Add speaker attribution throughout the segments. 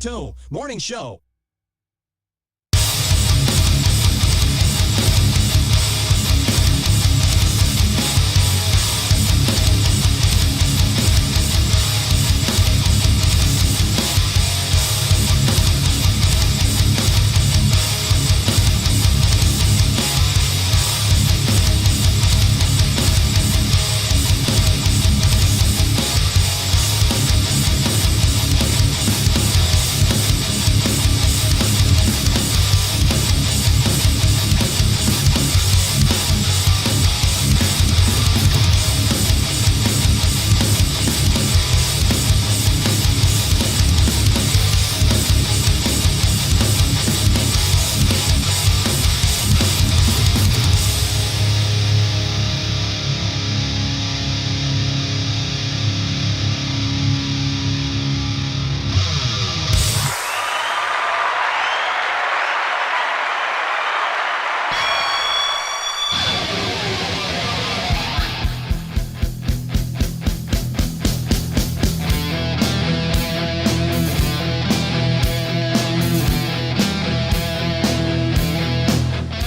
Speaker 1: 2 Morning Show.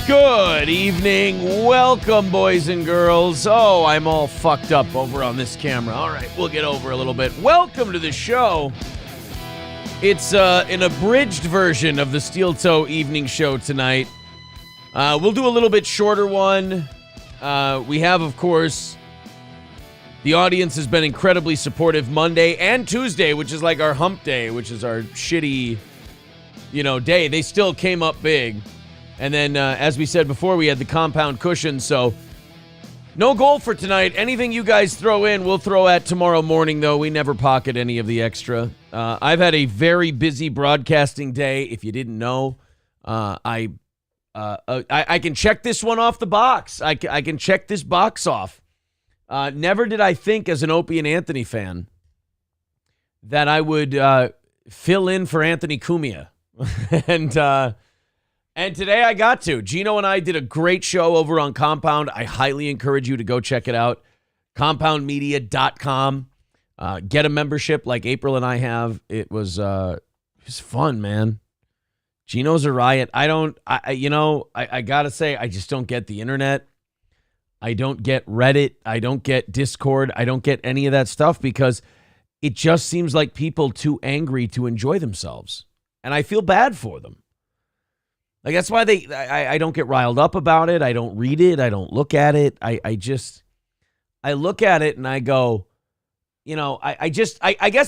Speaker 2: Good evening. Welcome, boys and girls. Oh, I'm all fucked up over on this camera. All right, we'll get over a little bit. Welcome to the show. It's an abridged version of the Steel Toe Evening Show tonight. We'll do a little bit shorter one. We have, of course, the audience has been incredibly supportive Monday and Tuesday, which is like our hump day, which is our shitty, day. They still came up big. And then, as we said before, we had the compound cushion, so no goal for tonight. Anything you guys throw in, we'll throw at tomorrow morning, though. We never pocket any of the extra. I've had a very busy broadcasting day. If you didn't know, I can check this one off the box. I can check this box off. Never did I think, as an Opie and Anthony fan, that I would fill in for Anthony Cumia. And today I got to. Geno and I did a great show over on Compound. I highly encourage you to go check it out. Compoundmedia.com. Get a membership like April and I have. It was fun, man. Geno's a riot. I got to say, I just don't get the internet. I don't get Reddit. I don't get Discord. I don't get any of that stuff because it just seems like people too angry to enjoy themselves. And I feel bad for them. Like, that's why I don't get riled up about it. I don't read it. I don't look at it. I look at it and I go, I guess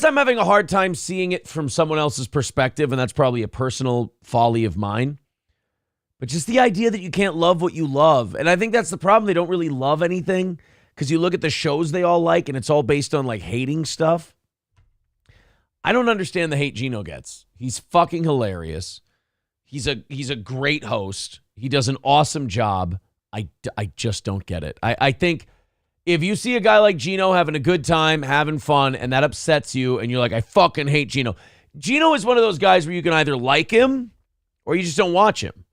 Speaker 2: I'm having a hard time seeing it from someone else's perspective, and that's probably a personal folly of mine. But just the idea that you can't love what you love. And I think that's the problem. They don't really love anything because you look at the shows they all like and it's all based on, like, hating stuff. I don't understand the hate Geno gets. He's fucking hilarious. He's a great host. He does an awesome job. I just don't get it. I think if you see a guy like Geno having a good time, having fun, and that upsets you, and you're like, I fucking hate Geno. Geno is one of those guys where you can either like him or you just don't watch him.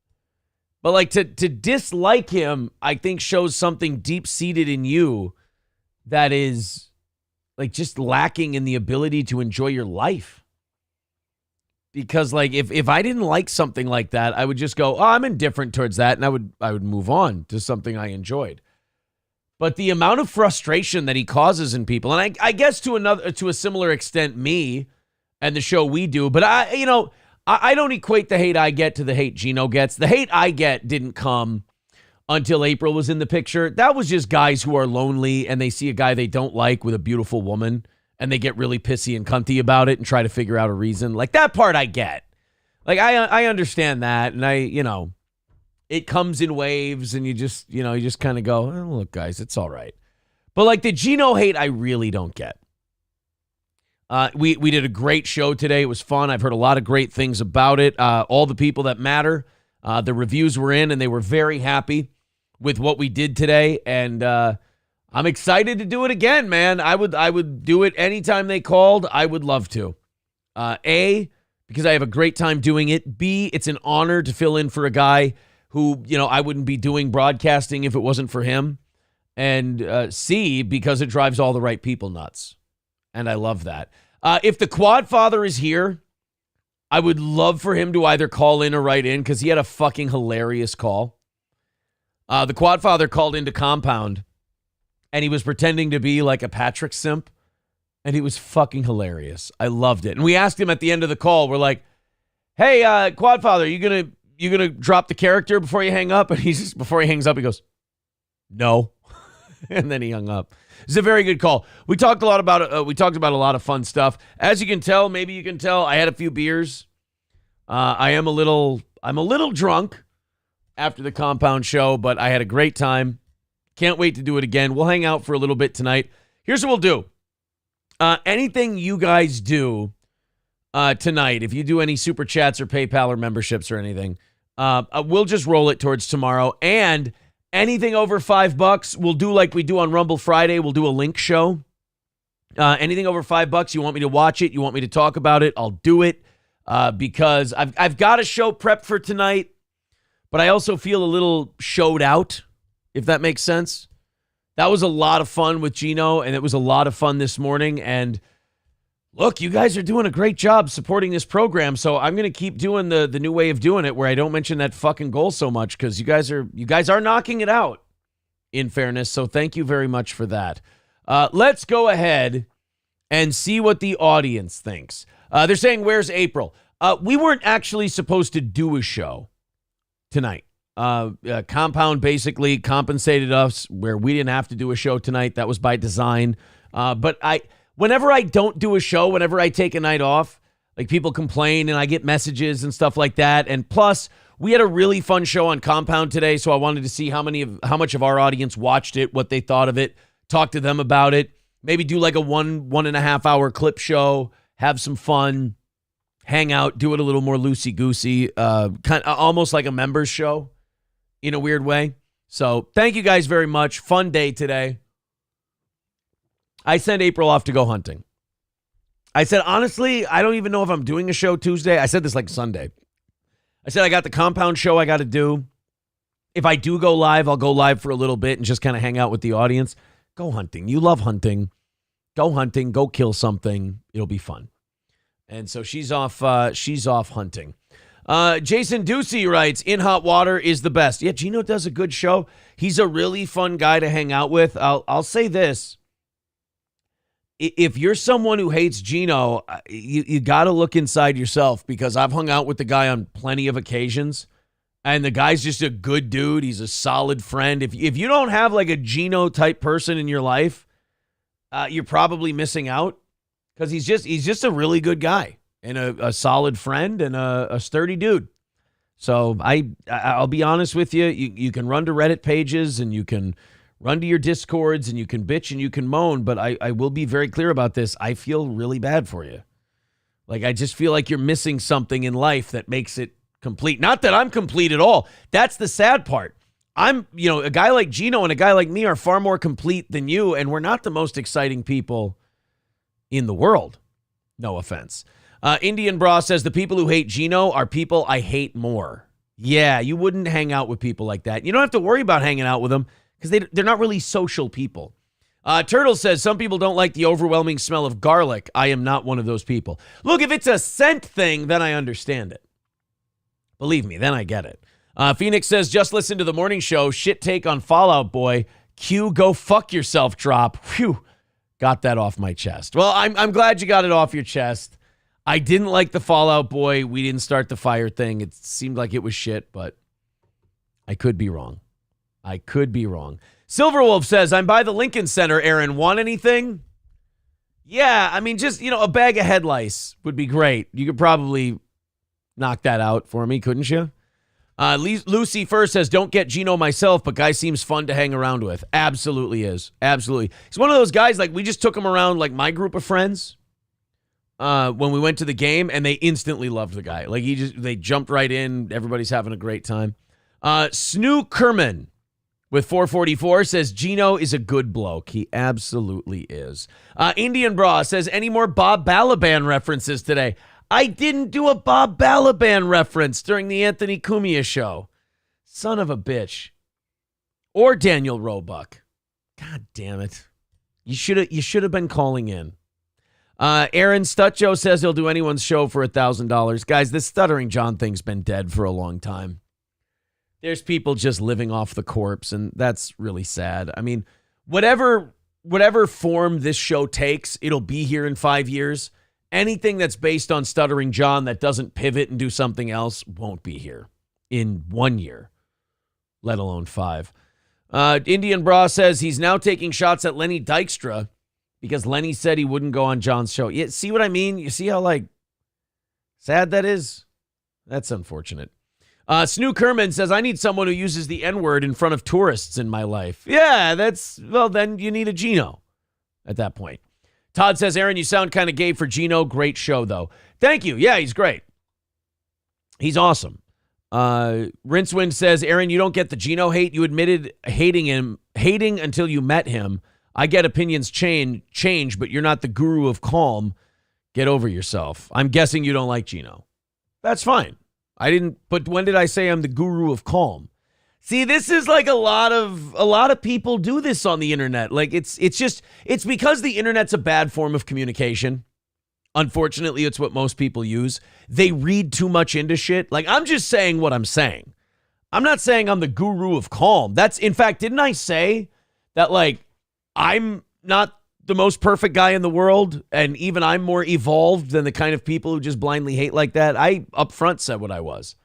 Speaker 2: But like to dislike him, I think shows something deep-seated in you that is like just lacking in the ability to enjoy your life. Because, like, if I didn't like something like that, I would just go, oh, I'm indifferent towards that, and I would move on to something I enjoyed. But the amount of frustration that he causes in people, and I guess to a similar extent, me and the show we do, but I don't equate the hate I get to the hate Geno gets. The hate I get didn't come until April was in the picture. That was just guys who are lonely and they see a guy they don't like with a beautiful woman. And they get really pissy and cunty about it and try to figure out a reason. Like, that part I get. Like, I understand that. And it comes in waves and you just kind of go, oh, look, guys, it's all right. But, like, the Geno hate, I really don't get. We did a great show today. It was fun. I've heard a lot of great things about it. All the people that matter, the reviews were in and they were very happy with what we did today. And, I'm excited to do it again, man. I would do it anytime they called. I would love to. A, because I have a great time doing it. B, it's an honor to fill in for a guy who, I wouldn't be doing broadcasting if it wasn't for him. And C, because it drives all the right people nuts. And I love that. If the Quad Father is here, I would love for him to either call in or write in because he had a fucking hilarious call. The Quadfather called into Compound, and he was pretending to be like a Patrick simp, and he was fucking hilarious. I loved it. And we asked him at the end of the call, we're like, hey, Quadfather, you gonna drop the character before you hang up? And before he hangs up, he goes, no. And then he hung up. It's a very good call. We talked about a lot of fun stuff. As you can tell, maybe you can tell, I had a few beers. I'm a little drunk after the Compound show, but I had a great time. Can't wait to do it again. We'll hang out for a little bit tonight. Here's what we'll do. Anything you guys do tonight, if you do any super chats or PayPal or memberships or anything, we'll just roll it towards tomorrow. And anything over $5, we'll do like we do on Rumble Friday. We'll do a link show. Anything over $5, you want me to watch it, you want me to talk about it, I'll do it because I've got a show prepped for tonight, but I also feel a little showed out, if that makes sense. That was a lot of fun with Geno, and it was a lot of fun this morning. And look, you guys are doing a great job supporting this program, so I'm going to keep doing the new way of doing it where I don't mention that fucking goal so much because you guys are knocking it out, in fairness, so thank you very much for that. Let's go ahead and see what the audience thinks. They're saying, where's April? We weren't actually supposed to do a show tonight. Compound basically compensated us where we didn't have to do a show tonight. That was by design. But whenever I don't do a show, whenever I take a night off, like people complain and I get messages and stuff like that. And plus, we had a really fun show on Compound today, so I wanted to see how much of our audience watched it, what they thought of it, talk to them about it, maybe do like a 1.5 hour clip show, have some fun, hang out, do it a little more loosey-goosey, kind of almost like a members show in a weird way. So thank you guys very much. Fun day today. I sent April off to go hunting. I said, honestly, I don't even know if I'm doing a show Tuesday. I said this like Sunday. I said I got the Compound show I got to do. If I do go live, I'll go live for a little bit and just kind of hang out with the audience. Go hunting. You love hunting. Go hunting. Go kill something. It'll be fun. And so she's off hunting. Jason Ducey writes, In Hot Water is the best. Yeah, Geno does a good show. He's a really fun guy to hang out with. I'll say this. If you're someone who hates Geno, you got to look inside yourself because I've hung out with the guy on plenty of occasions, and the guy's just a good dude. He's a solid friend. If you don't have like a Geno-type person in your life, you're probably missing out because he's just a really good guy and a solid friend and a sturdy dude. So I'll be honest with you. You can run to Reddit pages and you can run to your Discords and you can bitch and you can moan, but I will be very clear about this. I feel really bad for you. Like, I just feel like you're missing something in life that makes it complete. Not that I'm complete at all. That's the sad part. A guy like Geno and a guy like me are far more complete than you, and we're not the most exciting people in the world. No offense. Indian Bra says, the people who hate Geno are people I hate more. Yeah, you wouldn't hang out with people like that. You don't have to worry about hanging out with them because they're not really social people. Turtle says, some people don't like the overwhelming smell of garlic. I am not one of those people. Look, if it's a scent thing, then I understand it. Believe me, then I get it. Phoenix says, just listen to the morning show. Shit take on Fallout Boy. Q, go fuck yourself drop. Phew. Got that off my chest. Well, I'm glad you got it off your chest. I didn't like the Fallout Boy. We didn't start the fire thing. It seemed like it was shit, but I could be wrong. Silverwolf says, I'm by the Lincoln Center, Aaron. Want anything? Yeah, I mean, just, a bag of head lice would be great. You could probably knock that out for me, couldn't you? Lucy first says, don't get Geno myself, but guy seems fun to hang around with. Absolutely is. Absolutely. He's one of those guys, like, we just took him around, like, my group of friends when we went to the game, and they instantly loved the guy. Like, they jumped right in. Everybody's having a great time. Snoo Kerman with 444 says, Geno is a good bloke. He absolutely is. Indian Bra says, any more Bob Balaban references today? I didn't do a Bob Balaban reference during the Anthony Cumia show. Son of a bitch. Or Daniel Roebuck. God damn it. You should have been calling in. Aaron Stutcho says he'll do anyone's show for $1,000. Guys, this Stuttering John thing's been dead for a long time. There's people just living off the corpse, and that's really sad. I mean, whatever form this show takes, it'll be here in 5 years. Anything that's based on Stuttering John that doesn't pivot and do something else won't be here in 1 year, let alone 5. Indian Bra says he's now taking shots at Lenny Dykstra because Lenny said he wouldn't go on John's show. Yeah, see what I mean? You see how, sad that is? That's unfortunate. Snoo Kerman says, I need someone who uses the N-word in front of tourists in my life. Yeah, then you need a Geno at that point. Todd says, Aaron, you sound kind of gay for Geno. Great show, though. Thank you. Yeah, he's great. He's awesome. Rincewind says, Aaron, you don't get the Geno hate. You admitted hating until you met him. I get opinions change, but you're not the guru of calm. Get over yourself. I'm guessing you don't like Geno. That's fine. But when did I say I'm the guru of calm? See, this is like a lot of people do this on the internet. It's because the internet's a bad form of communication. Unfortunately, it's what most people use. They read too much into shit. I'm just saying what I'm saying. I'm not saying I'm the guru of calm. In fact, didn't I say that I'm not the most perfect guy in the world, and even I'm more evolved than the kind of people who just blindly hate like that? I up front said what I was.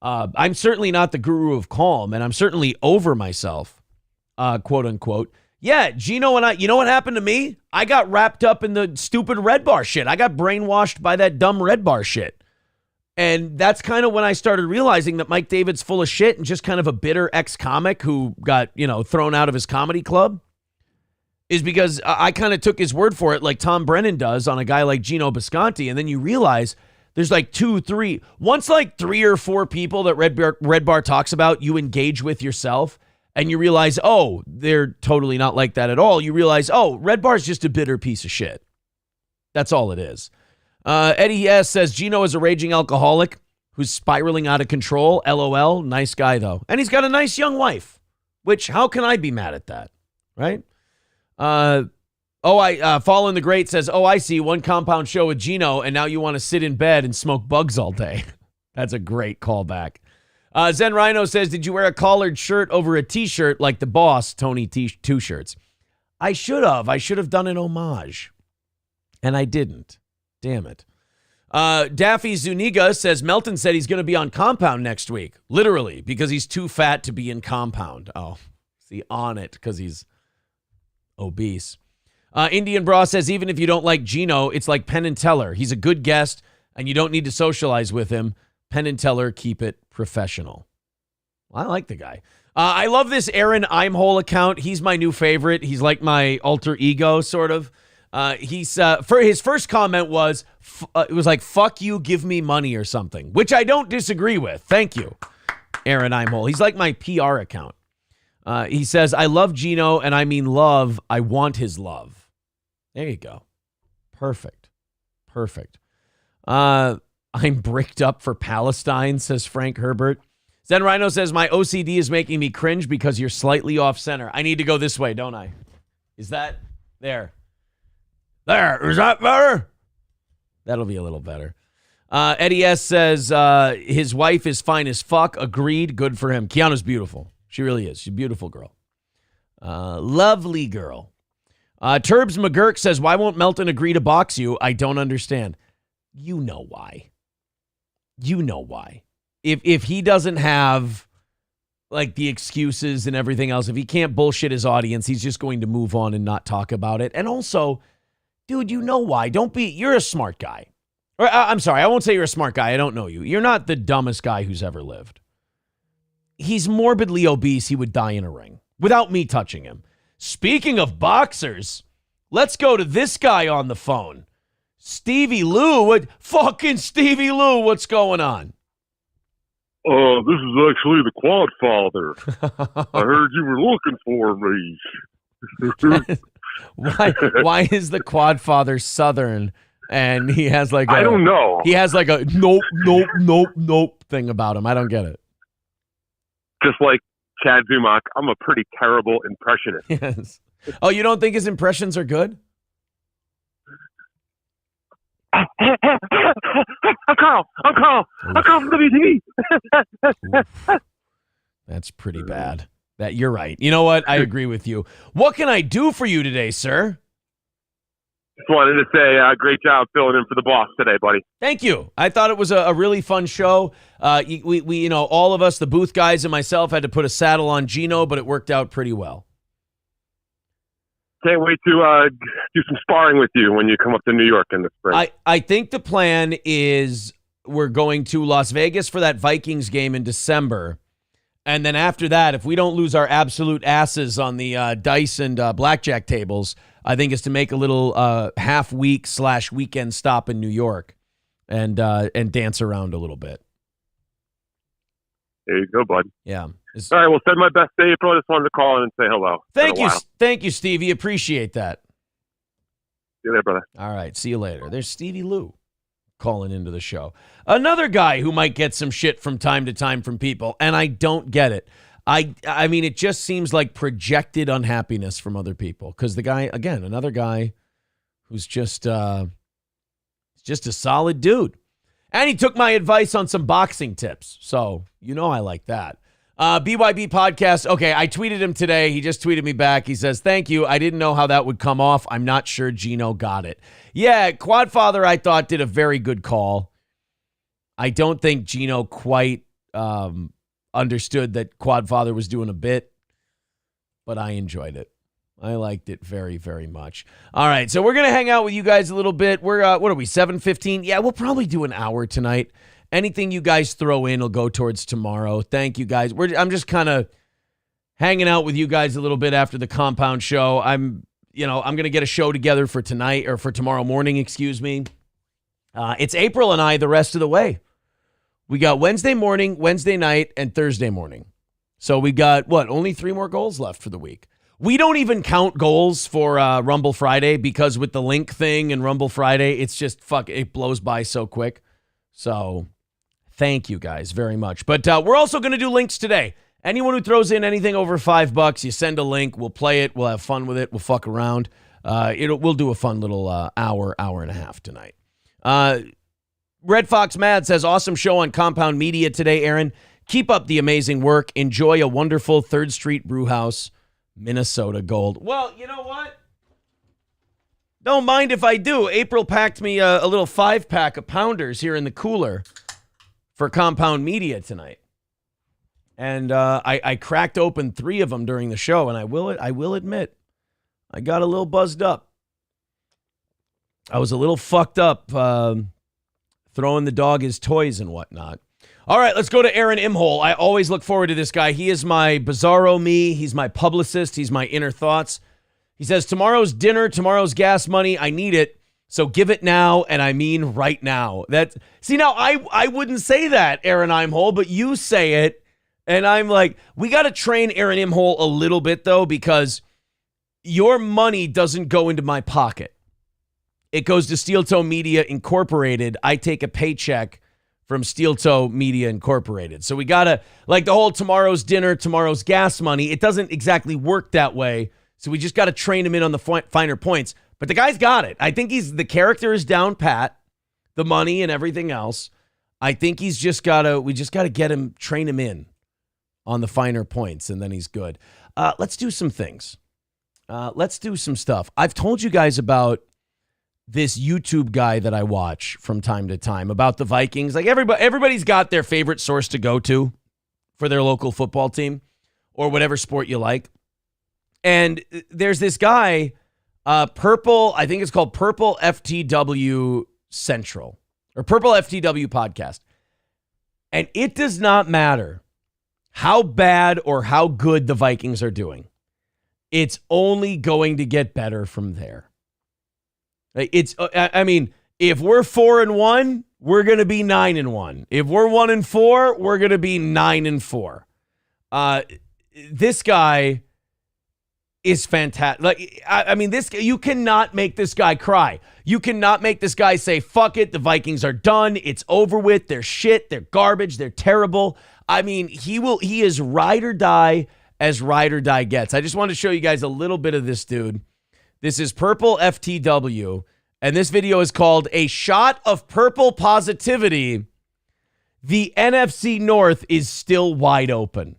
Speaker 2: I'm certainly not the guru of calm, and I'm certainly over myself, quote unquote. Yeah, Geno and I, you know what happened to me? I got wrapped up in the stupid Red Bar shit. I got brainwashed by that dumb Red Bar shit. And that's kind of when I started realizing that Mike David's full of shit and just kind of a bitter ex-comic who got, thrown out of his comedy club. Is because I kind of took his word for it like Tom Brennan does on a guy like Geno Bisconti. And then you realize there's once 3 or 4 people that Red Bar talks about, you engage with yourself and you realize, oh, they're totally not like that at all. You realize, oh, Red Bar's just a bitter piece of shit. That's all it is. Eddie S. says Geno is a raging alcoholic who's spiraling out of control. LOL. Nice guy, though. And he's got a nice young wife, which how can I be mad at that? Right? Fallen the Great says, oh, I see, one compound show with Geno, and now you want to sit in bed and smoke bugs all day. That's a great callback. Zen Rhino says, did you wear a collared shirt over a t-shirt like the boss, Tony Two Shirts? I should have done an homage, and I didn't. Damn it. Daffy Zuniga says, Melton said he's going to be on Compound next week, literally, because he's too fat to be in Compound. Oh, see, on it, because he's obese. Indian Bra says, even if you don't like Geno, it's like Penn and Teller. He's a good guest, and you don't need to socialize with him. Penn and Teller, keep it professional. Well, I like the guy. I love this Aaron Imhole account. He's my new favorite. He's like my alter ego, sort of. For his first comment was, it was like, fuck you, give me money or something, which I don't disagree with. Thank you, Aaron Imhole. He's like my PR account. He says, I love Geno, and I mean love. I want his love. There you go. Perfect. I'm bricked up for Palestine, says Frank Herbert. Zen Rhino says, my OCD is making me cringe because you're slightly off center. I need to go this way, don't I? Is that there? There. Is that better? That'll be a little better. Eddie S says, his wife is fine as fuck. Agreed. Good for him. Keanu's beautiful. She really is. She's a beautiful girl. Lovely girl. Turbs McGurk says, why won't Melton agree to box you? I don't understand. You know why. If he doesn't have the excuses and everything else, if he can't bullshit his audience, he's just going to move on and not talk about it. And also, dude, you know why. You're a smart guy. Or I'm sorry, I won't say you're a smart guy. I don't know you. You're not the dumbest guy who's ever lived. He's morbidly obese. He would die in a ring without me touching him. Speaking of boxers, let's go to this guy on the phone. Stevie Lou. Fucking Stevie Lou, what's going on?
Speaker 1: This is actually the Quad Father. I heard you were looking for me.
Speaker 2: Why is the Quad Father Southern and he has I
Speaker 1: don't know.
Speaker 2: He has a nope thing about him. I don't get it.
Speaker 1: Just like Chad Zumach, I'm a pretty terrible impressionist.
Speaker 2: Yes. Oh, you don't think his impressions are good?
Speaker 1: I'm Carl. I'm Carl from WTV.
Speaker 2: That's pretty bad. That you're right. You know what? I agree with you. What can I do for you today, sir?
Speaker 1: Just wanted to say great job filling in for the boss today, buddy.
Speaker 2: Thank you. I thought it was a really fun show. We all of us, the booth guys and myself, had to put a saddle on Geno, but it worked out pretty well.
Speaker 1: Can't wait to do some sparring with you when you come up to New York in the spring.
Speaker 2: I think the plan is we're going to Las Vegas for that Vikings game in December. And then after that, if we don't lose our absolute asses on the dice and blackjack tables, I think is to make a little half-week/weekend stop in New York and dance around a little bit.
Speaker 1: There you go, bud.
Speaker 2: Yeah.
Speaker 1: All right, well, send my best to April. I just wanted to call in and say hello.
Speaker 2: Thank you, Stevie. Appreciate that.
Speaker 1: See you later, brother.
Speaker 2: All right, see you later. There's Stevie Lou calling into the show. Another guy who might get some shit from time to time from people, and I don't get it. I mean, it just seems like projected unhappiness from other people because the guy, again, another guy who's just a solid dude. And he took my advice on some boxing tips. So, you know I like that. BYB Podcast. Okay, I tweeted him today. He just tweeted me back. He says, thank you. I didn't know how that would come off. I'm not sure Geno got it. Yeah, Quadfather, I thought, did a very good call. I don't think Geno quite understood that Quadfather was doing a bit, but I enjoyed it. I liked it very, very much. All right, so we're going to hang out with you guys a little bit. We're, what are we, 7:15? Yeah, we'll probably do an hour tonight. Anything you guys throw in will go towards tomorrow. Thank you, guys. I'm just kind of hanging out with you guys a little bit after the compound show. I'm going to get a show together for tonight or for tomorrow morning, excuse me. It's April and I the rest of the way. We got Wednesday morning, Wednesday night, and Thursday morning. So we got, only 3 more goals left for the week. We don't even count goals for Rumble Friday because with the link thing and Rumble Friday, it's just, it blows by so quick. So thank you guys very much. But we're also going to do links today. Anyone who throws in anything over $5, you send a link. We'll play it. We'll have fun with it. We'll fuck around. We'll do a fun little hour and a half tonight. Red Fox Mad says, awesome show on Compound Media today, Aaron. Keep up the amazing work. Enjoy a wonderful 3rd Street Brewhouse, Minnesota Gold. Well, you know what? Don't mind if I do. April packed me a little 5-pack of Pounders here in the cooler for Compound Media tonight. And I cracked open 3 of them during the show, and I will admit, I got a little buzzed up. I was a little fucked up throwing the dog his toys and whatnot. All right, let's go to Aaron Imhole. I always look forward to this guy. He is my bizarro me. He's my publicist. He's my inner thoughts. He says, tomorrow's dinner, tomorrow's gas money. I need it. So give it now, and I mean right now. See, now I wouldn't say that, Aaron Imhole, but you say it, and I'm like, we got to train Aaron Imhole a little bit, though, because your money doesn't go into my pocket. It goes to Steel Toe Media Incorporated. I take a paycheck from Steel Toe Media Incorporated. So we got to, like the whole tomorrow's dinner, tomorrow's gas money, it doesn't exactly work that way. So we just got to train him in on the finer points. But the guy's got it. I think the character is down pat, the money and everything else. I think we just got to train him in on the finer points, and then he's good. Let's do some things. Let's do some stuff. I've told you guys about this YouTube guy that I watch from time to time about the Vikings. Like everybody's got their favorite source to go to for their local football team or whatever sport you like. And there's this guy, Purple, I think it's called Purple FTW Central or Purple FTW Podcast. And it does not matter how bad or how good the Vikings are doing. It's only going to get better from there. I mean, if we're 4-1, we're going to be 9-1. If we're 1-4, we're going to be 9-4. This guy is fantastic. Like, I mean, you cannot make this guy cry. You cannot make this guy say, fuck it, the Vikings are done. It's over with. They're shit. They're garbage. They're terrible. I mean, he is ride or die as ride or die gets. I just wanted to show you guys a little bit of this dude. This is Purple FTW, And this video is called A Shot of Purple Positivity. The NFC North is still wide open.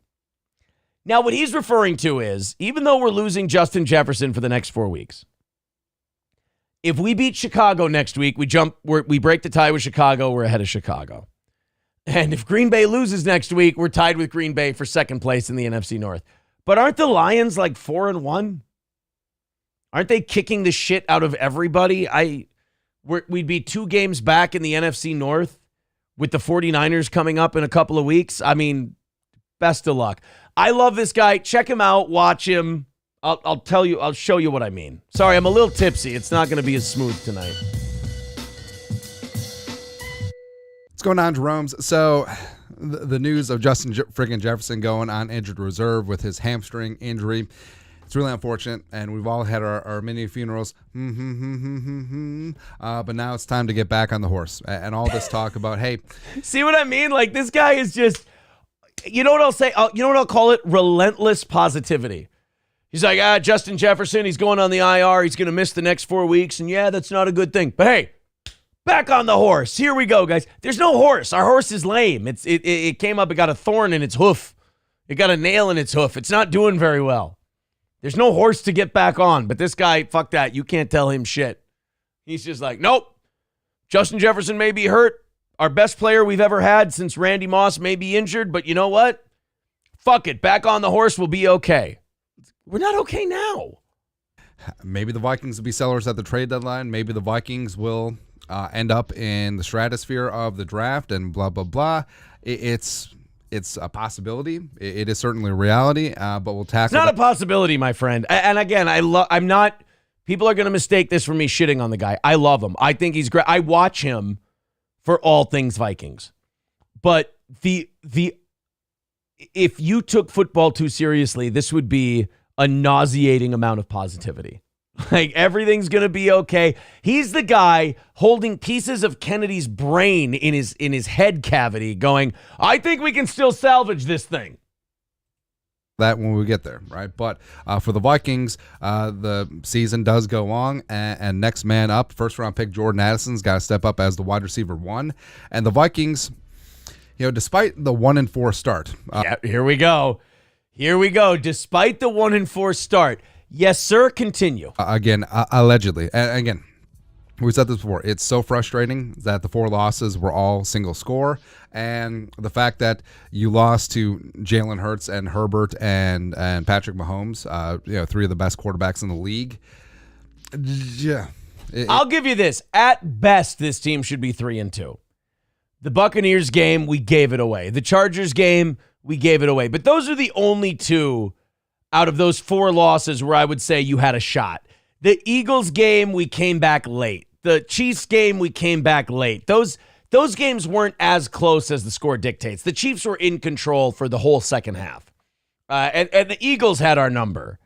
Speaker 2: Now, what he's referring to is, even though we're losing Justin Jefferson for the next 4 weeks, if we beat Chicago next week, we break the tie with Chicago, we're ahead of Chicago. And if Green Bay loses next week, we're tied with Green Bay for second place in the NFC North. But aren't the Lions like 4-1? Aren't they kicking the shit out of everybody? We'd be 2 games back in the NFC North with the 49ers coming up in a couple of weeks. I mean, best of luck. I love this guy. Check him out. Watch him. I'll show you what I mean. Sorry, I'm a little tipsy. It's not going to be as smooth tonight.
Speaker 3: What's going on, Jerome's? So the news of Justin friggin' Jefferson going on injured reserve with his hamstring injury, it's really unfortunate, and we've all had our mini funerals. But now it's time to get back on the horse. And all this talk about, hey.
Speaker 2: See what I mean? Like, this guy is just, you know what I'll say? You know what I'll call it? Relentless positivity. He's like, Justin Jefferson, he's going on the IR. He's going to miss the next 4 weeks. And yeah, that's not a good thing. But hey, back on the horse. Here we go, guys. There's no horse. Our horse is lame. It came up. It got a thorn in its hoof. It got a nail in its hoof. It's not doing very well. There's no horse to get back on. But this guy, fuck that. You can't tell him shit. He's just like, nope. Justin Jefferson may be hurt. Our best player we've ever had since Randy Moss may be injured. But you know what? Fuck it. Back on the horse will be okay. We're not okay now.
Speaker 3: Maybe the Vikings will be sellers at the trade deadline. Maybe the Vikings will end up in the stratosphere of the draft and blah, blah, blah. It's a possibility. It is certainly a reality, but we'll tackle
Speaker 2: It's not a possibility, my friend. And again, I'm not, people are going to mistake this for me shitting on the guy. I love him. I think he's great. I watch him for all things Vikings. But if you took football too seriously, this would be a nauseating amount of positivity. Like, everything's going to be okay. He's the guy holding pieces of Kennedy's brain in his head cavity going, I think we can still salvage this thing.
Speaker 3: That when we get there, right? But for the Vikings, the season does go on, and next man up, first-round pick Jordan Addison's got to step up as the wide receiver 1. And the Vikings, despite the 1-4 start.
Speaker 2: Here we go. Despite the 1-4 start, yes, sir. Continue.
Speaker 3: Again, allegedly. And again, we said this before. It's so frustrating that the 4 losses were all single score. And the fact that you lost to Jalen Hurts and Herbert and Patrick Mahomes, 3 of the best quarterbacks in the league. Yeah.
Speaker 2: I'll give you this. At best, this team should be 3-2. The Buccaneers game, we gave it away. The Chargers game, we gave it away. But those are the only 2 out of those 4 losses where I would say you had a shot. The Eagles game, we came back late. The Chiefs game, we came back late. Those games weren't as close as the score dictates. The Chiefs were in control for the whole second half. And the Eagles had our number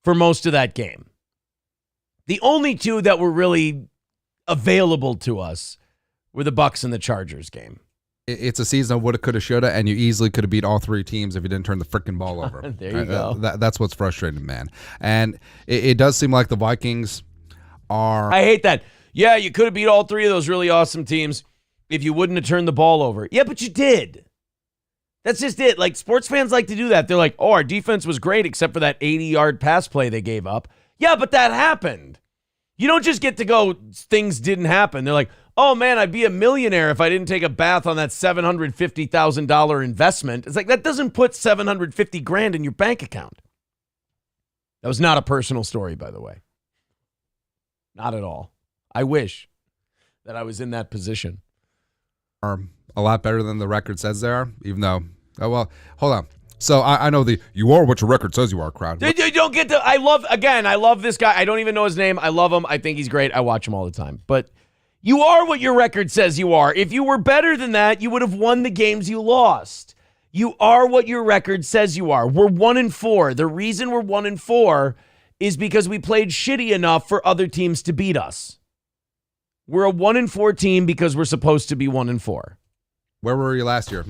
Speaker 2: for most of that game. The only 2 that were really available to us were the Bucs and the Chargers game.
Speaker 3: It's a season of woulda, coulda, shoulda, and you easily could have beat all 3 teams if you didn't turn the freaking ball over.
Speaker 2: There you go.
Speaker 3: That's what's frustrating, man. And it does seem like the Vikings are...
Speaker 2: I hate that. Yeah, you could have beat all 3 of those really awesome teams if you wouldn't have turned the ball over. Yeah, but you did. That's just it. Like, sports fans like to do that. They're like, our defense was great except for that 80-yard pass play they gave up. Yeah, but that happened. You don't just get to go, things didn't happen. They're like, oh, man, I'd be a millionaire if I didn't take a bath on that $750,000 investment. It's like, that doesn't put $750,000 in your bank account. That was not a personal story, by the way. Not at all. I wish that I was in that position.
Speaker 3: Are a lot better than the record says they are, even though, oh, well, hold on. So I know you are what your record says you are, crowd.
Speaker 2: You don't get to, I love this guy. I don't even know his name. I love him. I think he's great. I watch him all the time. But you are what your record says you are. If you were better than that, you would have won the games you lost. You are what your record says you are. We're 1-4. The reason we're 1-4 is because we played shitty enough for other teams to beat us. We're a 1-4 team because we're supposed to be 1-4.
Speaker 3: Where were you last year?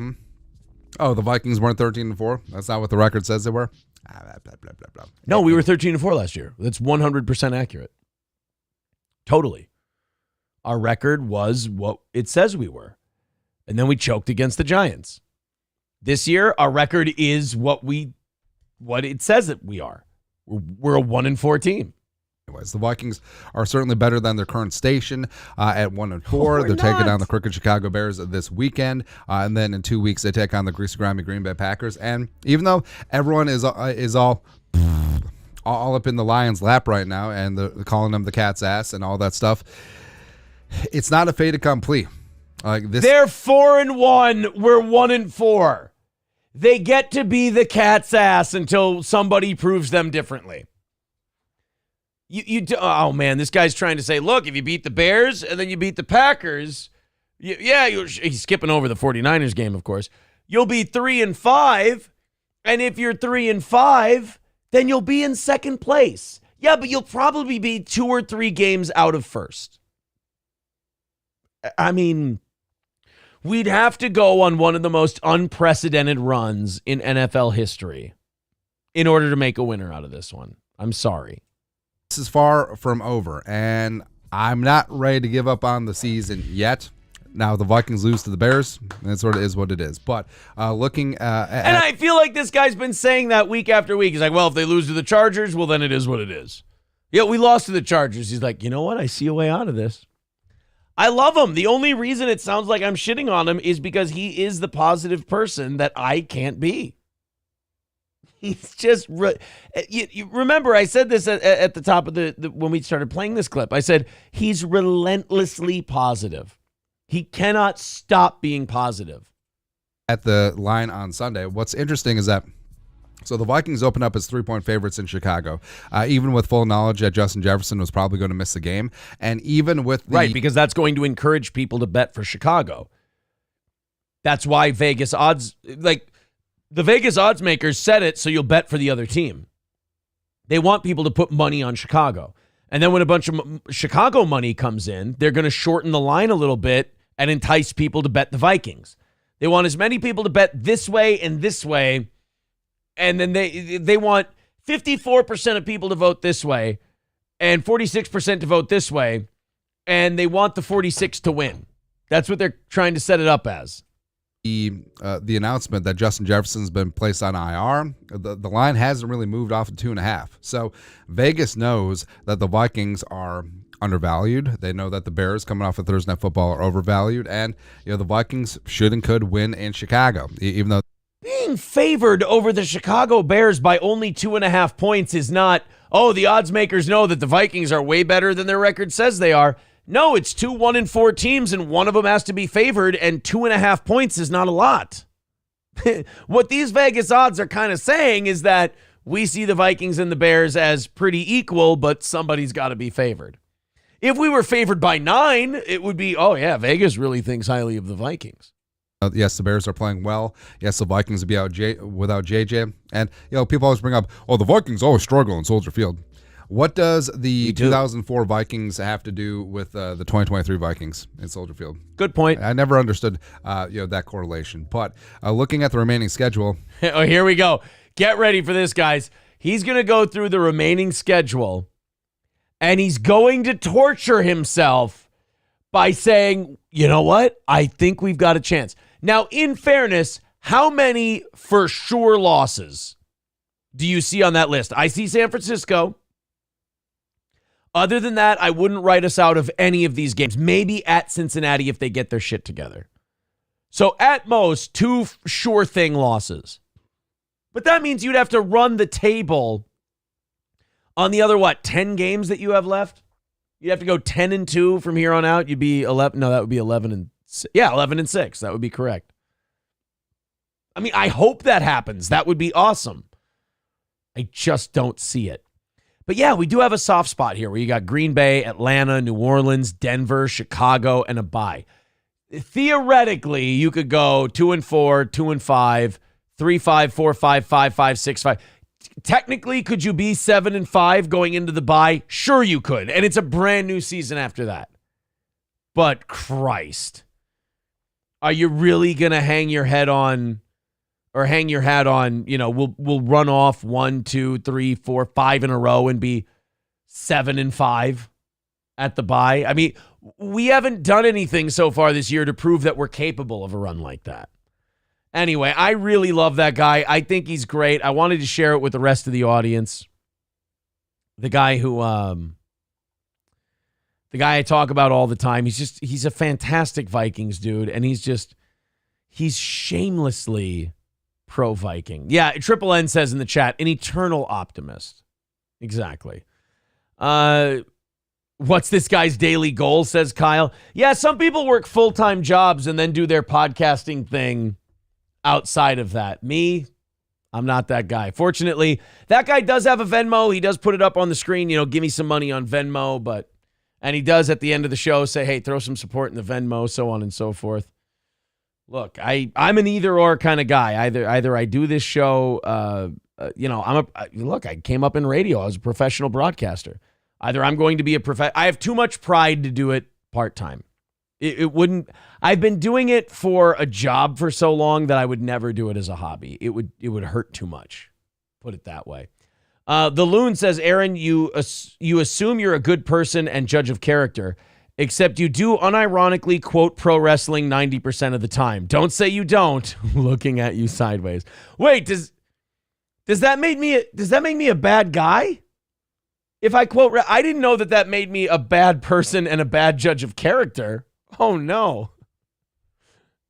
Speaker 3: Oh, the Vikings weren't 13-4? That's not what the record says they were? Blah, blah, blah, blah, blah.
Speaker 2: No, we were 13-4 last year. That's 100% accurate. Totally. our record was what it says we were. And then we choked against the Giants. This year, our record is what it says that we are. We're a 1-4 team.
Speaker 3: Anyways, the Vikings are certainly better than their current station at 1-4. They're
Speaker 2: not.
Speaker 3: taking down the crooked Chicago Bears this weekend, and then in 2 weeks they take on the greasy, grimy Green Bay Packers. And even though everyone is all up in the Lions' lap right now, and they're calling them the cat's ass and all that stuff, it's not a fait accompli.
Speaker 2: They're 4-1. We're 1-4. They get to be the cat's ass until somebody proves them differently. Oh man, this guy's trying to say, look, if you beat the Bears and then you beat the Packers, he's skipping over the 49ers game, of course. You'll be 3-5, and if you're 3-5, then you'll be in second place. Yeah, but you'll probably be 2 or 3 games out of first. I mean, we'd have to go on one of the most unprecedented runs in NFL history in order to make a winner out of this one. I'm sorry.
Speaker 3: This is far from over, and I'm not ready to give up on the season yet. Now, the Vikings lose to the Bears, and it sort of is what it is. But looking at...
Speaker 2: And I feel like this guy's been saying that week after week. He's like, well, if they lose to the Chargers, well, then it is what it is. Yeah, we lost to the Chargers. He's like, you know what? I see a way out of this. I love him. The only reason it sounds like I'm shitting on him is because he is the positive person that I can't be. He's just... You remember, I said this at the top of the when we started playing this clip. I said, he's relentlessly positive. He cannot stop being positive.
Speaker 3: At the line on Sunday, what's interesting is that so the Vikings open up as 3-point favorites in Chicago, even with full knowledge that Justin Jefferson was probably going to miss the game. And even with the...
Speaker 2: Right, because that's going to encourage people to bet for Chicago. That's why Vegas odds... The Vegas odds makers said it so you'll bet for the other team. They want people to put money on Chicago. And then when a bunch of Chicago money comes in, they're going to shorten the line a little bit and entice people to bet the Vikings. They want as many people to bet this way and this way. And then they want 54% of people to vote this way and 46% to vote this way. And they want the 46 to win. That's what they're trying to set it up as.
Speaker 3: The announcement that Justin Jefferson's been placed on IR, the line hasn't really moved off of 2.5. So Vegas knows that the Vikings are undervalued. They know that the Bears coming off of Thursday Night Football are overvalued, and the Vikings should and could win in Chicago, even though
Speaker 2: being favored over the Chicago Bears by only 2.5 points is not, the odds makers know that the Vikings are way better than their record says they are. No, it's 2 1-4 teams, and one of them has to be favored, and 2.5 points is not a lot. What these Vegas odds are kind of saying is that we see the Vikings and the Bears as pretty equal, but somebody's got to be favored. If we were favored by 9, it would be, Vegas really thinks highly of the Vikings.
Speaker 3: Yes, the Bears are playing well. Yes, the Vikings will be out without JJ. And, people always bring up, the Vikings always struggle in Soldier Field. What does the 2004 Vikings have to do with the 2023 Vikings in Soldier Field?
Speaker 2: Good point.
Speaker 3: I never understood that correlation. But looking at the remaining schedule.
Speaker 2: Here we go. Get ready for this, guys. He's going to go through the remaining schedule, and he's going to torture himself by saying, you know what? I think we've got a chance. Now, in fairness, how many for sure losses do you see on that list? I see San Francisco. Other than that, I wouldn't write us out of any of these games. Maybe at Cincinnati if they get their shit together. So at most, 2 sure thing losses. But that means you'd have to run the table on the other, 10 games that you have left? You'd have to go 10-2 from here on out. You'd be 11. No, that would be 11-6. Yeah, 11-6. That would be correct. I mean, I hope that happens. That would be awesome. I just don't see it. But yeah, we do have a soft spot here where you got Green Bay, Atlanta, New Orleans, Denver, Chicago, and a bye. Theoretically, you could go 2-4, 2-5, 3-5, 4-5, 5-5, 6-5. Technically, could you be 7-5 going into the bye? Sure you could. And it's a brand new season after that. But Christ, are you really going to hang your hat on, we'll run off 1, 2, 3, 4, 5 in a row and be 7-5 at the bye? I mean, we haven't done anything so far this year to prove that we're capable of a run like that. Anyway, I really love that guy. I think he's great. I wanted to share it with the rest of the audience. The guy I talk about all the time. He's a fantastic Vikings dude, and he's shamelessly pro-Viking. Yeah, Triple N says in the chat, an eternal optimist. Exactly. What's this guy's daily goal, says Kyle. Yeah, some people work full-time jobs and then do their podcasting thing outside of that. Me, I'm not that guy. Fortunately, that guy does have a Venmo. He does put it up on the screen, give me some money on Venmo, and he does at the end of the show say, hey, throw some support in the Venmo, so on and so forth. Look, I'm an either-or kind of guy. Either I do this show, I came up in radio. I was a professional broadcaster. Either I'm going to be I have too much pride to do it part-time. I've been doing it for a job for so long that I would never do it as a hobby. It would hurt too much. Put it that way. The Loon says, Aaron, you assume you're a good person and judge of character, except you do unironically quote pro wrestling 90% of the time. Don't say you don't. Looking at you sideways. Wait, does that make me a bad guy? If I quote, I didn't know that made me a bad person and a bad judge of character. Oh no.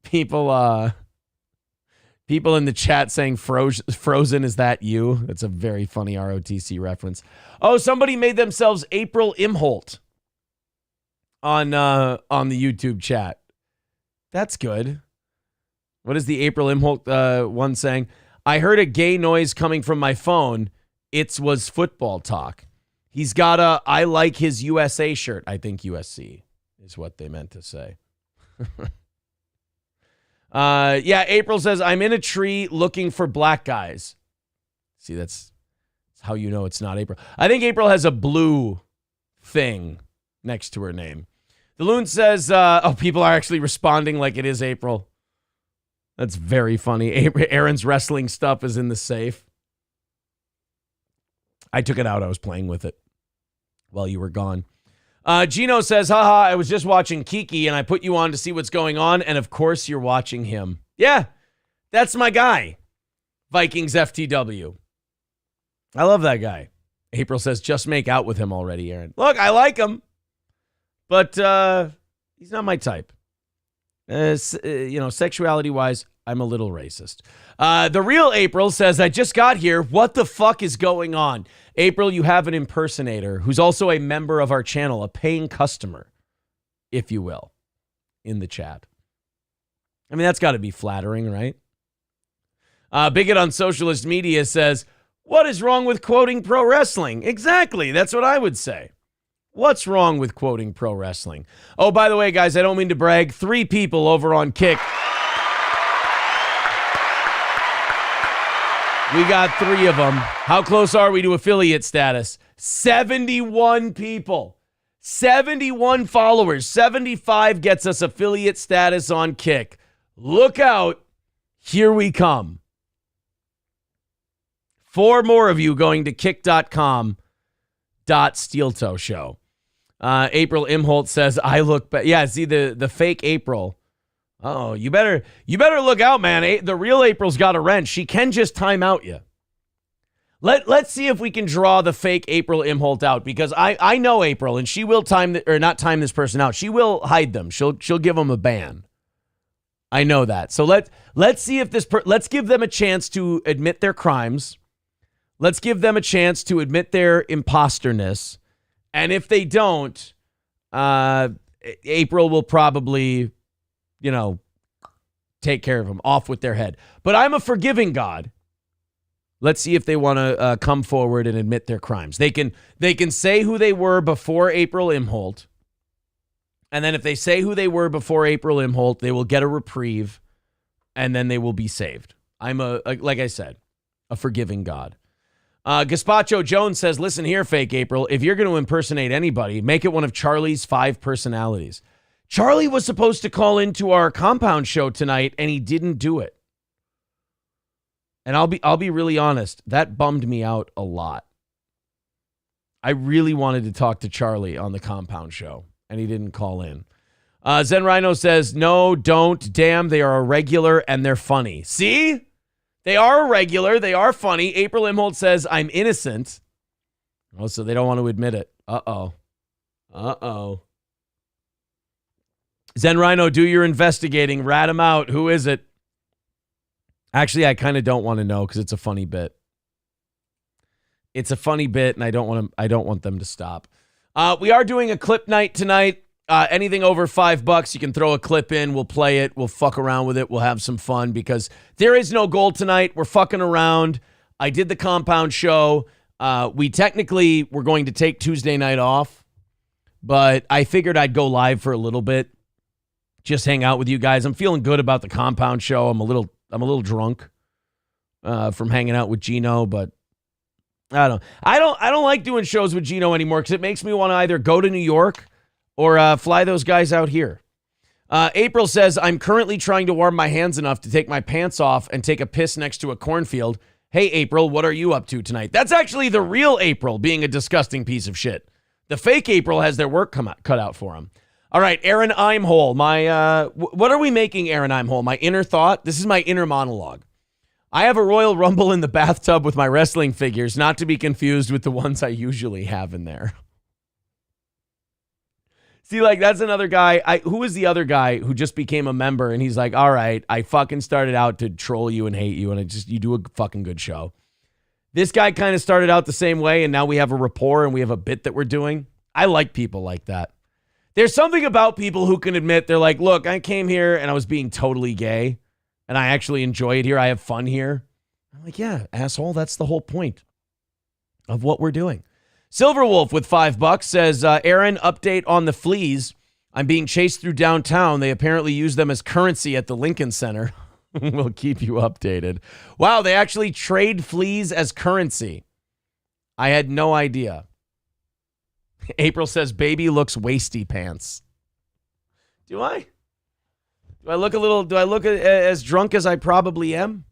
Speaker 2: People in the chat saying Frozen, is that you? That's a very funny ROTC reference. Oh, somebody made themselves April Imholt on the YouTube chat. That's good. What is the April Imholt one saying? I heard a gay noise coming from my phone. It was football talk. He's got a I like his USA shirt. I think USC is what they meant to say. Yeah, April says, I'm in a tree looking for black guys. See, that's how you know it's not April. I think April has a blue thing next to her name. The Loon says, people are actually responding like it is April. That's very funny. Aaron's wrestling stuff is in the safe. I took it out. I was playing with it while you were gone. Geno says, haha, I was just watching Kiki and I put you on to see what's going on. And of course you're watching him. Yeah, that's my guy. Vikings FTW. I love that guy. April says, just make out with him already, Aaron. Look, I like him, but he's not my type. Sexuality wise, I'm a little racist. The real April says, I just got here. What the fuck is going on? April, you have an impersonator who's also a member of our channel, a paying customer, if you will, in the chat. I mean, that's got to be flattering, right? Bigot on Socialist Media says, what is wrong with quoting pro wrestling? Exactly. That's what I would say. What's wrong with quoting pro wrestling? Oh, by the way, guys, I don't mean to brag. 3 people over on Kick. We got 3 of them. How close are we to affiliate status? 71 people. 71 followers. 75 gets us affiliate status on Kick. Look out. Here we come. 4 more of you going to kick.com.steeltoe show. April Imholt says, I look back. Yeah, see the fake April. Oh, you better look out, man. The real April's got a wrench. She can just time out you. Let's see if we can draw the fake April Imholt out, because I know April, and she will not time this person out. She will hide them. She'll give them a ban. I know that. So let's see if let's give them a chance to admit their crimes. Let's give them a chance to admit their imposterness. And if they don't, April will probably, take care of them, off with their head. But I'm a forgiving God. Let's see if they want to come forward and admit their crimes. They can say who they were before April Imholt. And then if they say who they were before April Imholt, they will get a reprieve, and then they will be saved. I'm like I said, a forgiving God. Gaspacho Jones says, listen here, fake April. If you're going to impersonate anybody, make it one of Charlie's 5 personalities. Charlie was supposed to call into our compound show tonight, and he didn't do it. And I'll be really honest, that bummed me out a lot. I really wanted to talk to Charlie on the compound show. and he didn't call in. Zen Rhino says, no, don't. Damn, they are a regular and they're funny. See? They are a regular. They are funny. April Imholt says, I'm innocent. Oh, so they don't want to admit it. Uh-oh. Zen Rhino, do your investigating. Rat him out. Who is it? Actually, I kind of don't want to know because it's a funny bit. It's a funny bit, and I don't want them to stop. We are doing a clip night tonight. Anything over $5, you can throw a clip in. We'll play it. We'll fuck around with it. We'll have some fun because there is no goal tonight. We're fucking around. I did the compound show. We technically were going to take Tuesday night off, but I figured I'd go live for a little bit. Just hang out with you guys. I'm feeling good about the compound show. I'm a little drunk from hanging out with Geno, but I don't like doing shows with Geno anymore because it makes me want to either go to New York or fly those guys out here. April says, I'm currently trying to warm my hands enough to take my pants off and take a piss next to a cornfield. Hey, April, what are you up to tonight? That's actually the real April being a disgusting piece of shit. The fake April has their work cut out for him. All right, Aaron Imhole. What are we making, Aaron Imhole? My inner thought? This is my inner monologue. I have a Royal Rumble in the bathtub with my wrestling figures, not to be confused with the ones I usually have in there. See, like, that's another guy. Who was the other guy who just became a member, and he's like, all right, I fucking started out to troll you and hate you, and you do a fucking good show. This guy kind of started out the same way, and now we have a rapport, and we have a bit that we're doing. I like people like that. There's something about people who can admit, they're like, look, I came here, and I was being totally gay, and I actually enjoy it here. I have fun here. I'm like, yeah, asshole, that's the whole point of what we're doing. Silverwolf with $5 says, Aaron, update on the fleas. I'm being chased through downtown. They apparently use them as currency at the Lincoln Center. We'll keep you updated. Wow, they actually trade fleas as currency. I had no idea. April says, baby looks wasty pants. Do I? Do I look as drunk as I probably am?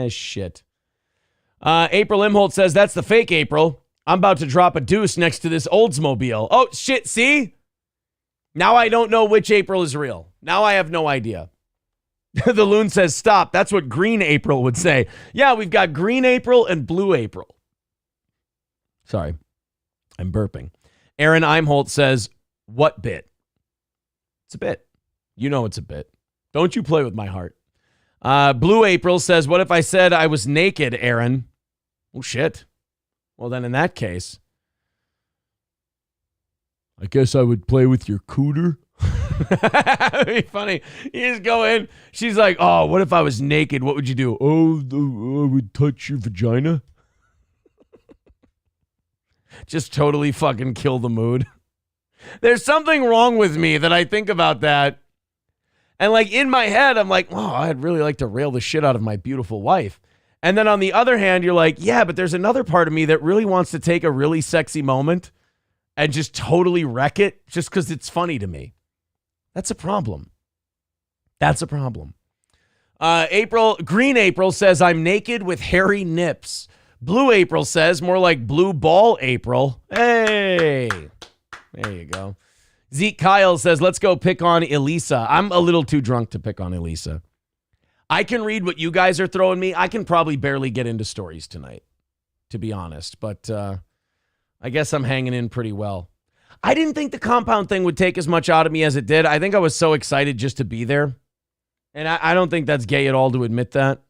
Speaker 2: Shit. April Imholt says, that's the fake April. I'm about to drop a deuce next to this Oldsmobile. Oh, shit, see? Now I don't know which April is real. Now I have no idea. The loon says, stop. That's what Green April would say. Yeah, we've got Green April and Blue April. Sorry, I'm burping. Aaron Imholt says, what bit? It's a bit. You know it's a bit. Don't you play with my heart. Blue April says, what if I said I was naked, Aaron? Oh, shit. Well, then in that case, I guess I would play with your cooter. That'd be funny. You just go in. She's like, oh, what if I was naked? What would you do? Oh, I would touch your vagina. Just totally fucking kill the mood. There's something wrong with me that I think about that. And like in my head, I'm like, oh, I'd really like to rail the shit out of my beautiful wife. And then on the other hand, you're like, yeah, but there's another part of me that really wants to take a really sexy moment and just totally wreck it just because it's funny to me. That's a problem. That's a problem. Green April says, I'm naked with hairy nips. Blue April says, more like blue ball April. Hey, there you go. Zeke Kyle says, let's go pick on Elisa. I'm a little too drunk to pick on Elisa. I can read what you guys are throwing me. I can probably barely get into stories tonight, to be honest. But I guess I'm hanging in pretty well. I didn't think the compound thing would take as much out of me as it did. I think I was so excited just to be there. And I don't think that's gay at all to admit that.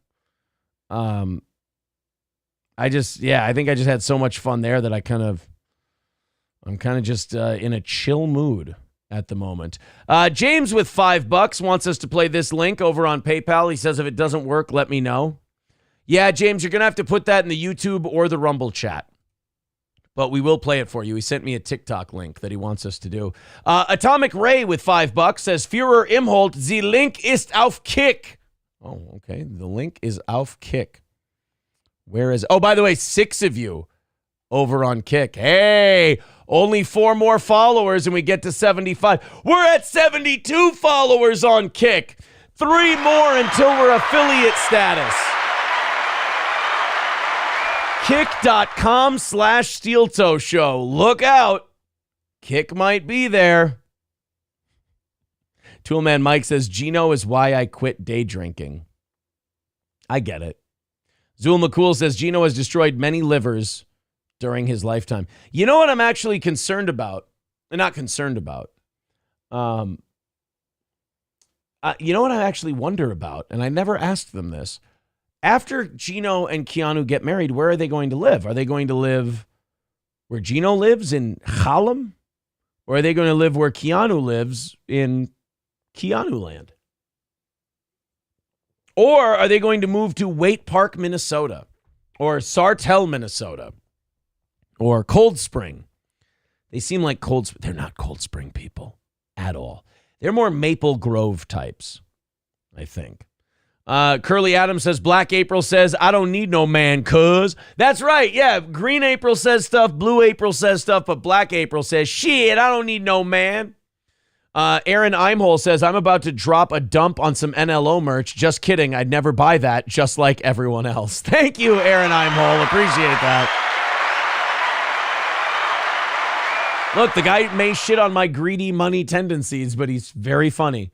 Speaker 2: I think I just had so much fun there that I'm kind of just in a chill mood at the moment. James with $5 wants us to play this link over on PayPal. He says if it doesn't work, let me know. Yeah, James, you're going to have to put that in the YouTube or the Rumble chat. But we will play it for you. He sent me a TikTok link that he wants us to do. Atomic Ray with $5 says, Führer Imholt, the link ist auf Kick. Oh, okay. The link is auf Kick. Where is... Oh, by the way, 6 of you over on Kick. Hey, only 4 more followers and we get to 75. We're at 72 followers on Kick. 3 more until we're affiliate status. Kick.com/Steel Toe Show. Look out. Kick might be there. Toolman Mike says, Geno is why I quit day drinking. I get it. Zul McCool says, Geno has destroyed many livers during his lifetime. You know what I'm actually concerned about? Not concerned about. You know what I actually wonder about? And I never asked them this. After Geno and Keanu get married, where are they going to live? Are they going to live where Geno lives in Harlem? Or are they going to live where Keanu lives in Keanu Land? Or are they going to move to Waite Park, Minnesota? Or Sartell, Minnesota? Or Cold Spring? They seem like they're not Cold Spring people at all. They're more Maple Grove types, I think. Curly Adams says, Black April says, I don't need no man, cuz. That's right, yeah. Green April says stuff, Blue April says stuff, but Black April says, shit, I don't need no man. Aaron Imhole says, I'm about to drop a dump on some NLO merch. Just kidding, I'd never buy that, just like everyone else. Thank you, Aaron Imhole. Appreciate that. Look, the guy may shit on my greedy money tendencies, but he's very funny.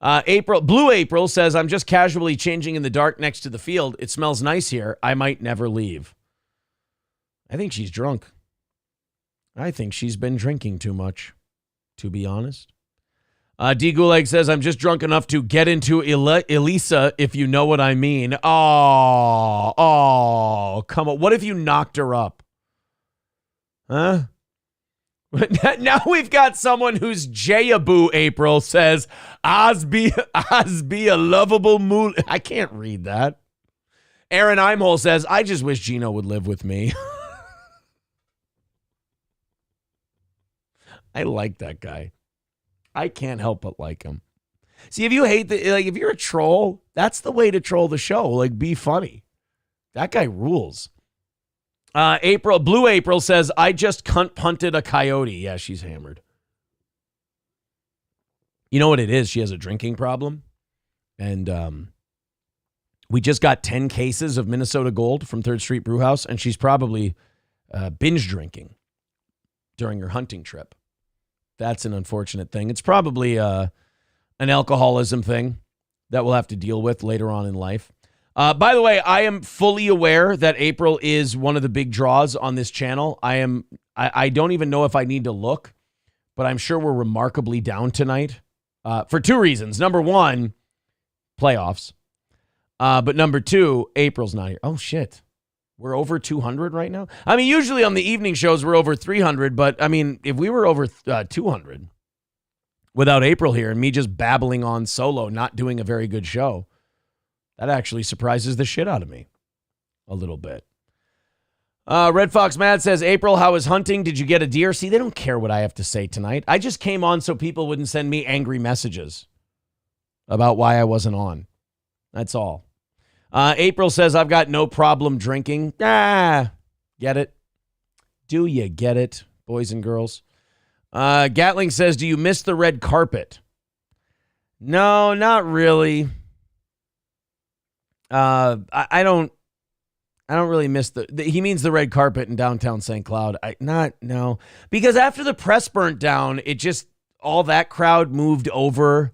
Speaker 2: Blue April says, I'm just casually changing in the dark next to the field. It smells nice here. I might never leave. I think she's drunk. I think she's been drinking too much, to be honest. D. Gulag says, I'm just drunk enough to get into Elisa, if you know what I mean. Oh, come on. What if you knocked her up? Huh? Now we've got someone who's Jayaboo April says, Oz be a lovable mool. I can't read that. Aaron Imhole says, I just wish Geno would live with me. I like that guy. I can't help but like him. See, if you hate if you're a troll, that's the way to troll the show. Like, be funny. That guy rules. Blue April says, I just punted a coyote. Yeah, she's hammered. You know what it is? She has a drinking problem. And we just got 10 cases of Minnesota Gold from 3rd Street Brewhouse, and she's probably binge drinking during her hunting trip. That's an unfortunate thing. It's probably an alcoholism thing that we'll have to deal with later on in life. By the way, I am fully aware that April is one of the big draws on this channel. I don't even know if I need to look, but I'm sure we're remarkably down tonight for 2 reasons. Number 1, playoffs. But number 2, April's not here. Oh, shit. We're over 200 right now? I mean, usually on the evening shows, we're over 300. But, I mean, if we were over 200 without April here and me just babbling on solo, not doing a very good show, that actually surprises the shit out of me a little bit. Red Fox Mad says, April, how is hunting? Did you get a deer? See, they don't care what I have to say tonight. I just came on so people wouldn't send me angry messages about why I wasn't on. That's all. April says, I've got no problem drinking. Get it? Do you get it, boys and girls? Gatling says, do you miss the red carpet? No, not really. I don't really miss he means the red carpet in downtown St. Cloud. No, because after the press burnt down, it just, all that crowd moved over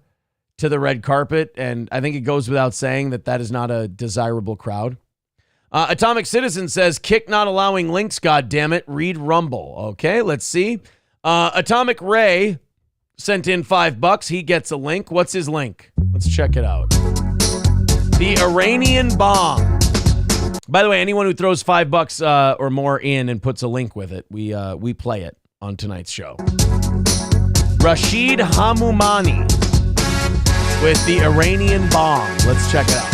Speaker 2: to the red carpet. And I think it goes without saying that is not a desirable crowd. Atomic Citizen says, kick not allowing links. God damn it. Read Rumble. Okay, let's see. Atomic Ray sent in $5. He gets a link. What's his link? Let's check it out. The Iranian bomb. By the way, anyone who throws $5 or more in and puts a link with it, we play it on tonight's show. Rashid Hamoumani with the Iranian bomb. Let's check it out.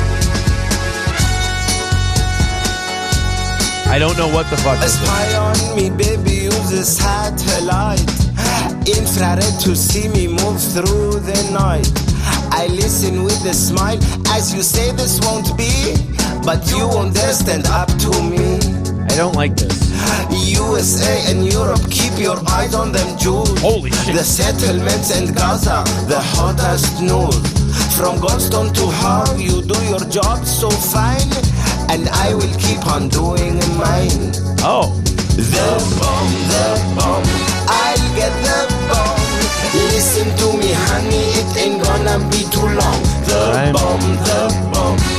Speaker 2: I don't know what the fuck this is.
Speaker 4: Spy on me, baby, use a satellite. Infrared to see me move through the night. I listen with a smile as you say this won't be, but you won't dare stand up to me.
Speaker 2: I don't like this.
Speaker 4: USA and Europe, keep your eyes on them Jews.
Speaker 2: Holy shit.
Speaker 4: The settlements and Gaza, the hottest news. From Goldstone to Harv, you do your job so fine, and I will keep on doing mine.
Speaker 2: Oh.
Speaker 4: The bomb, I'll get the honey, it ain't gonna be too long. The bomb,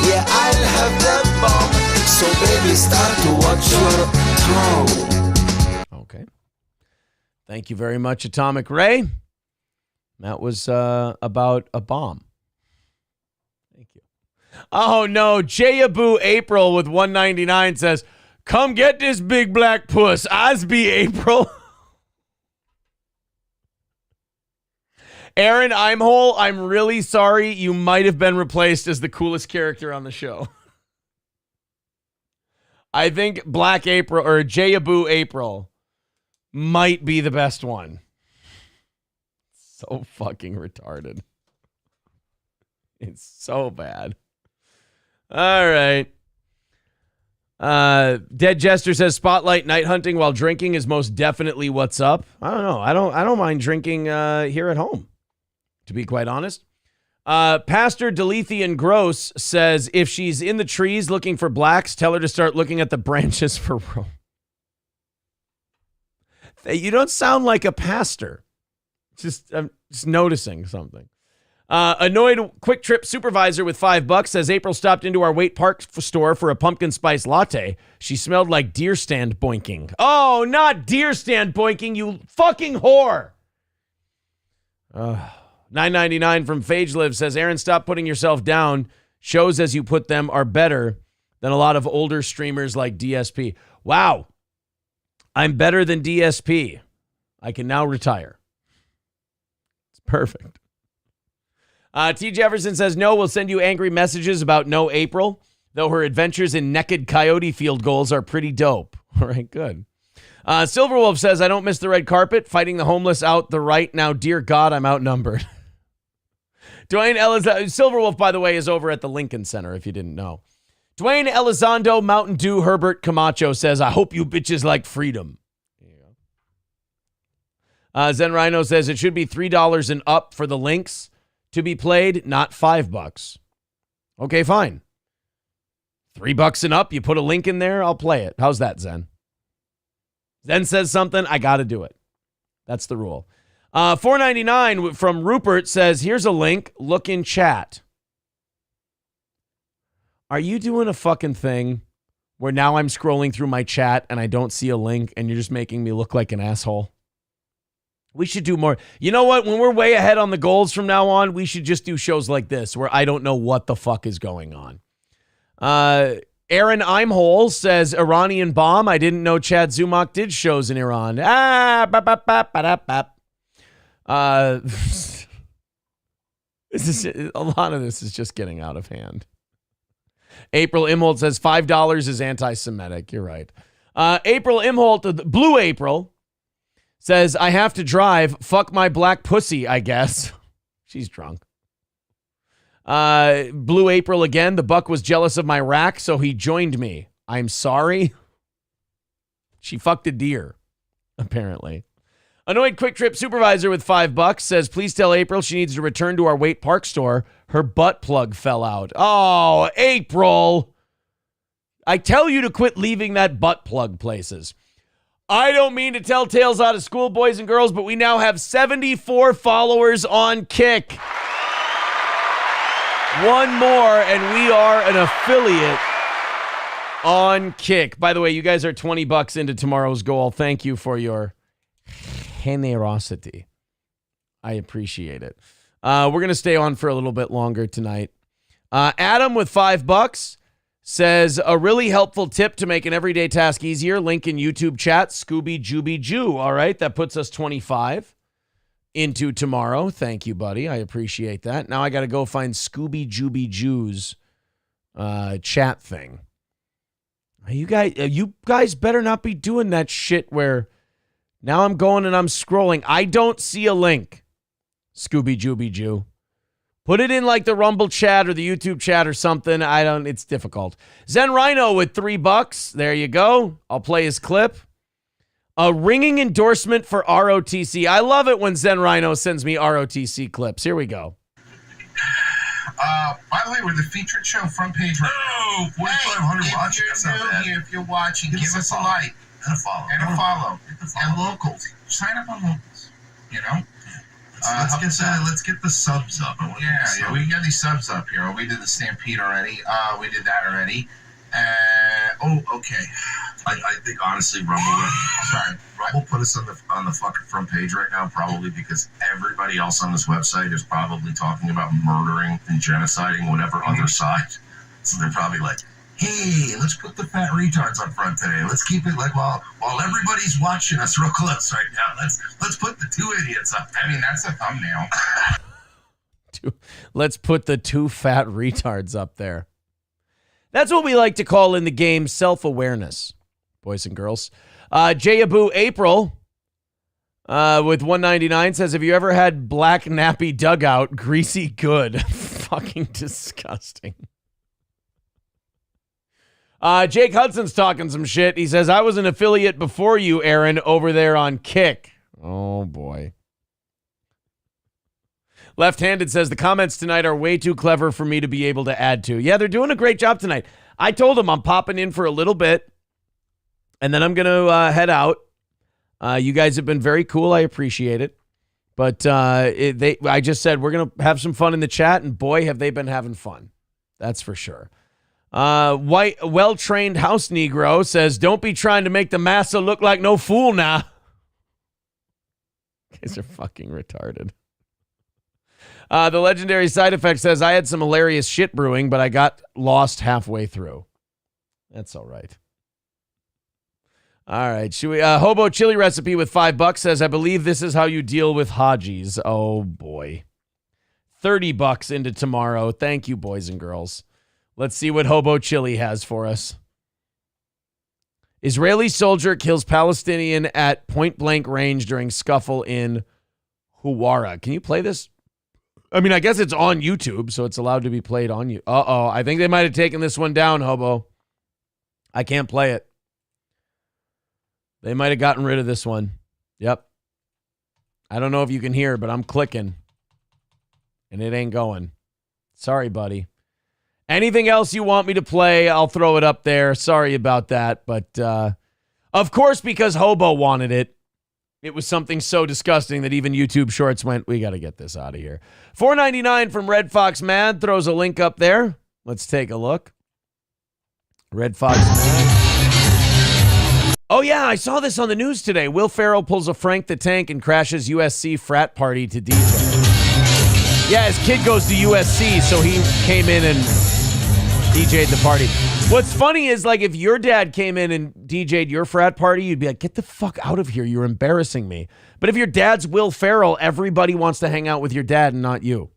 Speaker 4: yeah, I'll have the bomb. So baby, start to watch your tongue.
Speaker 2: Okay. Thank you very much, Atomic Ray. That was about a bomb. Thank you. Oh, no. Jayabu April with 199 says, come get this big black puss. Osby April. Aaron Imhole, I'm really sorry. You might have been replaced as the coolest character on the show. I think Black April or Jayabu April might be the best one. So fucking retarded. It's so bad. All right. Dead Jester says Spotlight night hunting while drinking is most definitely what's up. I don't know. I don't mind drinking here at home, to be quite honest. Pastor Delethian Gross says if she's in the trees looking for blacks, tell her to start looking at the branches for rope. You don't sound like a pastor. I'm just noticing something. Annoyed Quick Trip Supervisor with $5 says April stopped into our Waite Park store for a pumpkin spice latte. She smelled like deer stand boinking. Oh, not deer stand boinking, you fucking whore. $9.99 from Phage Live says, Aaron, stop putting yourself down. Shows as you put them are better than a lot of older streamers like DSP. Wow. I'm better than DSP. I can now retire. It's perfect. T. Jefferson says, no, we'll send you angry messages about no April, though her adventures in naked coyote field goals are pretty dope. All right, good. Silverwolf says, I don't miss the red carpet, fighting the homeless out the right. Now, dear God, I'm outnumbered. Dwayne Silverwolf, by the way, is over at the Lincoln Center, if you didn't know. Dwayne Elizondo, Mountain Dew, Herbert Camacho says, I hope you bitches like freedom. Zen Rhino says, it should be $3 and up for the links to be played, not $5. Okay, fine. $3 and up, you put a link in there, I'll play it. How's that, Zen? Zen says something, I got to do it. That's the rule. $4.99 from Rupert says, here's a link, look in chat. Are you doing a fucking thing where now I'm scrolling through my chat and I don't see a link and you're just making me look like an asshole? We should do more. You know what? When we're way ahead on the goals from now on, we should just do shows like this where I don't know what the fuck is going on. Aaron Imhole says, Iranian bomb. I didn't know Chad Zumock did shows in Iran. This is, a lot of this is just getting out of hand. April Imholt says $5 is anti-Semitic. You're right. April Imholt, Blue April, says, I have to drive. Fuck my black pussy, I guess. She's drunk. Blue April again. The buck was jealous of my rack, so he joined me. I'm sorry. She fucked a deer, apparently. Annoyed Quick Trip Supervisor with $5 says, please tell April she needs to return to our Waite Park store. Her butt plug fell out. Oh, April. I tell you to quit leaving that butt plug places. I don't mean to tell tales out of school, boys and girls, but we now have 74 followers on Kick. One more, and we are an affiliate on Kick. By the way, you guys are $20 into tomorrow's goal. Thank you for your generosity. I appreciate it. We're going to stay on for a little bit longer tonight. Adam with $5 says, a really helpful tip to make an everyday task easier. Link in YouTube chat, Scooby Jooby Jew. All right, that puts us 25 into tomorrow. Thank you, buddy. I appreciate that. Now I got to go find Scooby Jooby Jew's chat thing. You guys better not be doing that shit where now I'm going and I'm scrolling. I don't see a link. Scooby Jooby Jew. Put it in like the Rumble chat or the YouTube chat or something. It's difficult. Zen Rhino with $3. There you go. I'll play his clip. A ringing endorsement for ROTC. I love it when Zen Rhino sends me ROTC clips. Here we go.
Speaker 5: By the way, we're the featured show front page. Oh, 4,500 watching. If you're new here, if you're watching, give us a like. And a follow. And a follow. And locals. Sign up on locals. You know? Let's get the subs up. Yeah, we got these subs up here. We did the Stampede already. We did that already. Okay. I think honestly, Rumble put us on the fucking front page right now, probably because everybody else on this website is probably talking about murdering and genociding whatever other side. So they're probably like, hey, let's put the fat retards up front today. Let's keep it like while everybody's watching us real close right now. Let's put the two idiots up there. I mean, that's a thumbnail.
Speaker 2: Let's put the two fat retards up there. That's what we like to call in the game self-awareness, boys and girls. Jayabu April with 199 says, have you ever had black nappy dugout? Greasy good. Fucking disgusting. Jake Hudson's talking some shit. He says, I was an affiliate before you, Aaron, over there on Kick. Oh, boy. Left-handed says, the comments tonight are way too clever for me to be able to add to. Yeah, they're doing a great job tonight. I told them I'm popping in for a little bit, and then I'm going to head out. You guys have been very cool. I appreciate it. But I just said we're going to have some fun in the chat, and boy, have they been having fun. That's for sure. White, well-trained house Negro says, don't be trying to make the massa look like no fool now. Guys are fucking retarded. The legendary side effect says, I had some hilarious shit brewing, but I got lost halfway through. That's all right. All right. Should we, Hobo Chili Recipe with $5 says, I believe this is how you deal with Hajis. Oh, boy. $30 into tomorrow. Thank you, boys and girls. Let's see what Hobo Chili has for us. Israeli soldier kills Palestinian at point-blank range during scuffle in Huwara. Can you play this? I mean, I guess it's on YouTube, so it's allowed to be played on you. Uh-oh. I think they might have taken this one down, Hobo. I can't play it. They might have gotten rid of this one. Yep. I don't know if you can hear, but I'm clicking. And it ain't going. Sorry, buddy. Anything else you want me to play, I'll throw it up there. Sorry about that. But, of course, because Hobo wanted it, it was something so disgusting that even YouTube Shorts went, we got to get this out of here. $4.99 from Red Fox Mad throws a link up there. Let's take a look. Red Fox Mad. Oh, yeah, I saw this on the news today. Will Ferrell pulls a Frank the Tank and crashes USC frat party to DJ. Yeah, his kid goes to USC, so he came in and DJ'd the party. What's funny is, like, if your dad came in and DJ'd your frat party, you'd be like, get the fuck out of here. You're embarrassing me. But if your dad's Will Ferrell, everybody wants to hang out with your dad and not you.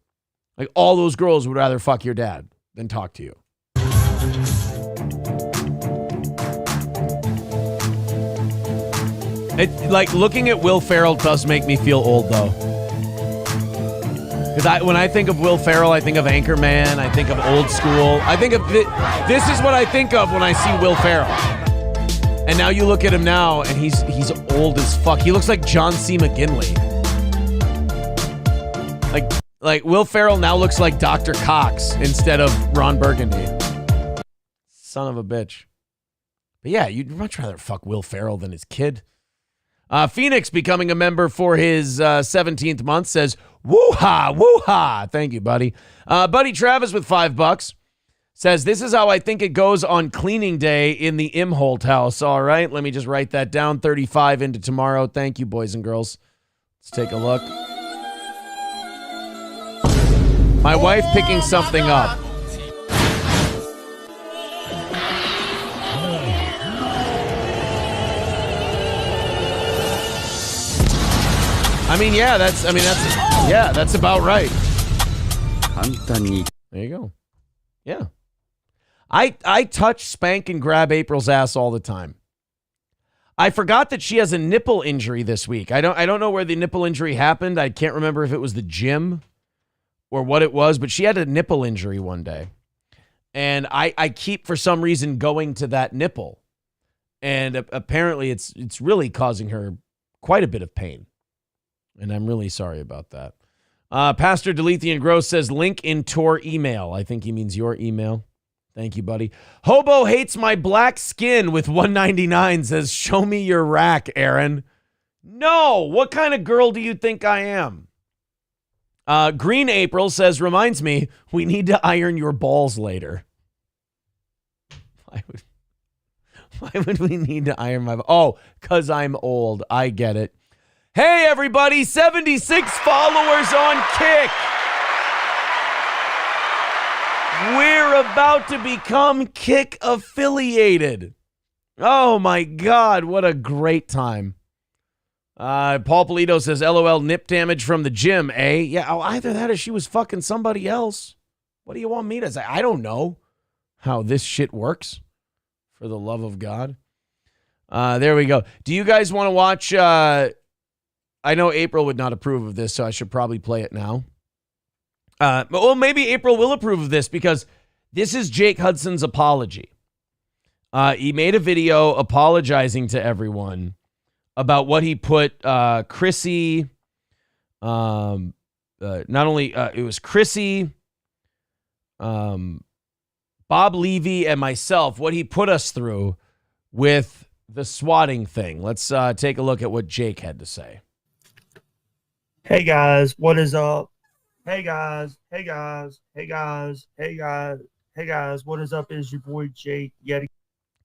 Speaker 2: Like, all those girls would rather fuck your dad than talk to you. Like, looking at Will Ferrell does make me feel old, though. Because when I think of Will Ferrell, I think of Anchorman. I think of old school. I think of this is what I think of when I see Will Ferrell. And now you look at him now, and he's old as fuck. He looks like John C. McGinley. Like Will Ferrell now looks like Dr. Cox instead of Ron Burgundy. Son of a bitch. But yeah, you'd much rather fuck Will Ferrell than his kid. Phoenix becoming a member for his 17th month says, woo-ha, woo-ha. Thank you, buddy. Buddy Travis with $5 says, this is how I think it goes on cleaning day in the Imholt house. All right, let me just write that down. 35 into tomorrow. Thank you, boys and girls. Let's take a look. My wife picking something up. That's about right. There you go. Yeah. I touch, spank, and grab April's ass all the time. I forgot that she has a nipple injury this week. I don't know where the nipple injury happened. I can't remember if it was the gym or what it was, but she had a nipple injury one day. And I keep, for some reason, going to that nipple. And apparently it's really causing her quite a bit of pain. And I'm really sorry about that. Pastor Delethian Gross says, link in Tor email. I think he means your email. Thank you, buddy. Hobo hates my black skin with 199 says, show me your rack, Aaron. No, what kind of girl do you think I am? Green April says, reminds me, we need to iron your balls later. Why would we need to iron my balls? Oh, because I'm old. I get it. Hey, everybody, 76 followers on Kick. We're about to become Kick affiliated. Oh, my God. What a great time. Paul Polito says, LOL, nip damage from the gym, eh? Yeah, either that or she was fucking somebody else. What do you want me to say? I don't know how this shit works, for the love of God. There we go. Do you guys want to watch? I know April would not approve of this, so I should probably play it now. Well, maybe April will approve of this because this is Jake Hudson's apology. He made a video apologizing to everyone about what he put Chrissy, not only, it was Chrissy, Bob Levy, and myself, what he put us through with the swatting thing. Let's take a look at what Jake had to say.
Speaker 6: Hey guys, what is up? Hey guys, hey guys, hey guys, hey guys, hey guys, what is up? Is your boy Jake yet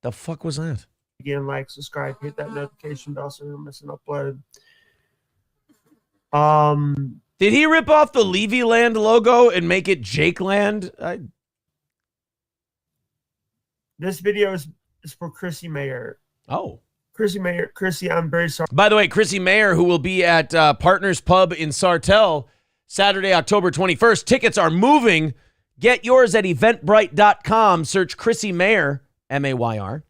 Speaker 2: The fuck was that?
Speaker 6: again? Like, subscribe, hit that notification bell so you don't miss an upload.
Speaker 2: Did he rip off the Levy Land logo and make it Jake Land?
Speaker 6: This video is for Chrissy Mayer.
Speaker 2: Oh.
Speaker 6: Chrissy, I'm very sorry.
Speaker 2: By the way, Chrissy Mayer, who will be at Partners Pub in Sartell Saturday, October 21st. Tickets are moving. Get yours at eventbrite.com. Search Chrissy Mayer, M-A-Y-R.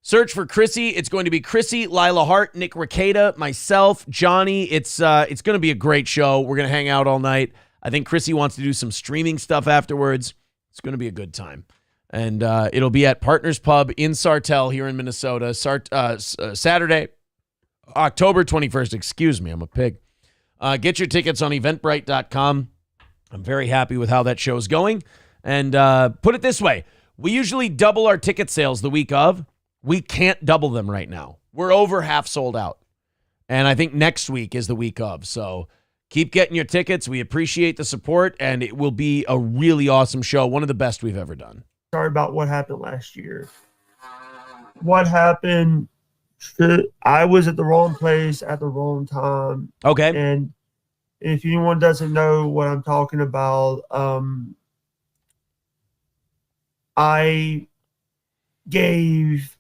Speaker 2: Search for Chrissy. It's going to be Chrissy, Lila Hart, Nick Ricada, myself, Johnny. It's going to be a great show. We're going to hang out all night. I think Chrissy wants to do some streaming stuff afterwards. It's going to be a good time. And it'll be at Partners Pub in Sartell here in Minnesota. Saturday, October 21st. Excuse me, I'm a pig. Get your tickets on eventbrite.com. I'm very happy with how that show's going. And put it this way. We usually double our ticket sales the week of. We can't double them right now. We're over half sold out. And I think next week is the week of. So keep getting your tickets. We appreciate the support. And it will be a really awesome show. One of the best we've ever done.
Speaker 6: Sorry about what happened last year. What happened? I was at the wrong place at the wrong time.
Speaker 2: Okay.
Speaker 6: And if anyone doesn't know what I'm talking about, I gave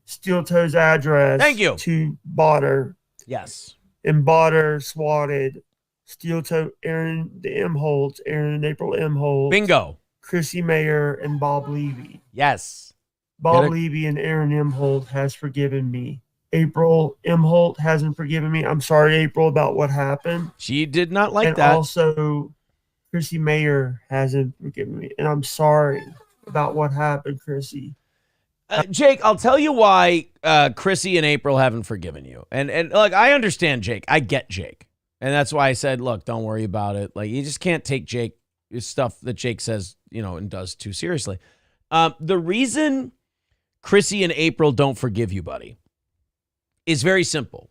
Speaker 6: Steel Toe's address
Speaker 2: Thank you.
Speaker 6: to Botter,
Speaker 2: Yes.
Speaker 6: and Botter swatted Steel Toe, Aaron and April M. Holt,
Speaker 2: Bingo.
Speaker 6: Chrissy Mayer, and Bob Levy.
Speaker 2: Yes.
Speaker 6: Bob
Speaker 2: Get it?
Speaker 6: Levy and Aaron M. Holt has forgiven me. April M. Holt hasn't forgiven me. I'm sorry, April, about what happened.
Speaker 2: She did not like
Speaker 6: And
Speaker 2: that.
Speaker 6: also, Chrissy Mayer hasn't forgiven me. And I'm sorry about what happened, Chrissy.
Speaker 2: Jake, I'll tell you why Chrissy and April haven't forgiven you. And look, I understand Jake. I get Jake. And that's why I said, look, don't worry about it. Like, you just can't take Jake, stuff that Jake says, and does too seriously. The reason Chrissy and April don't forgive you, buddy, is very simple.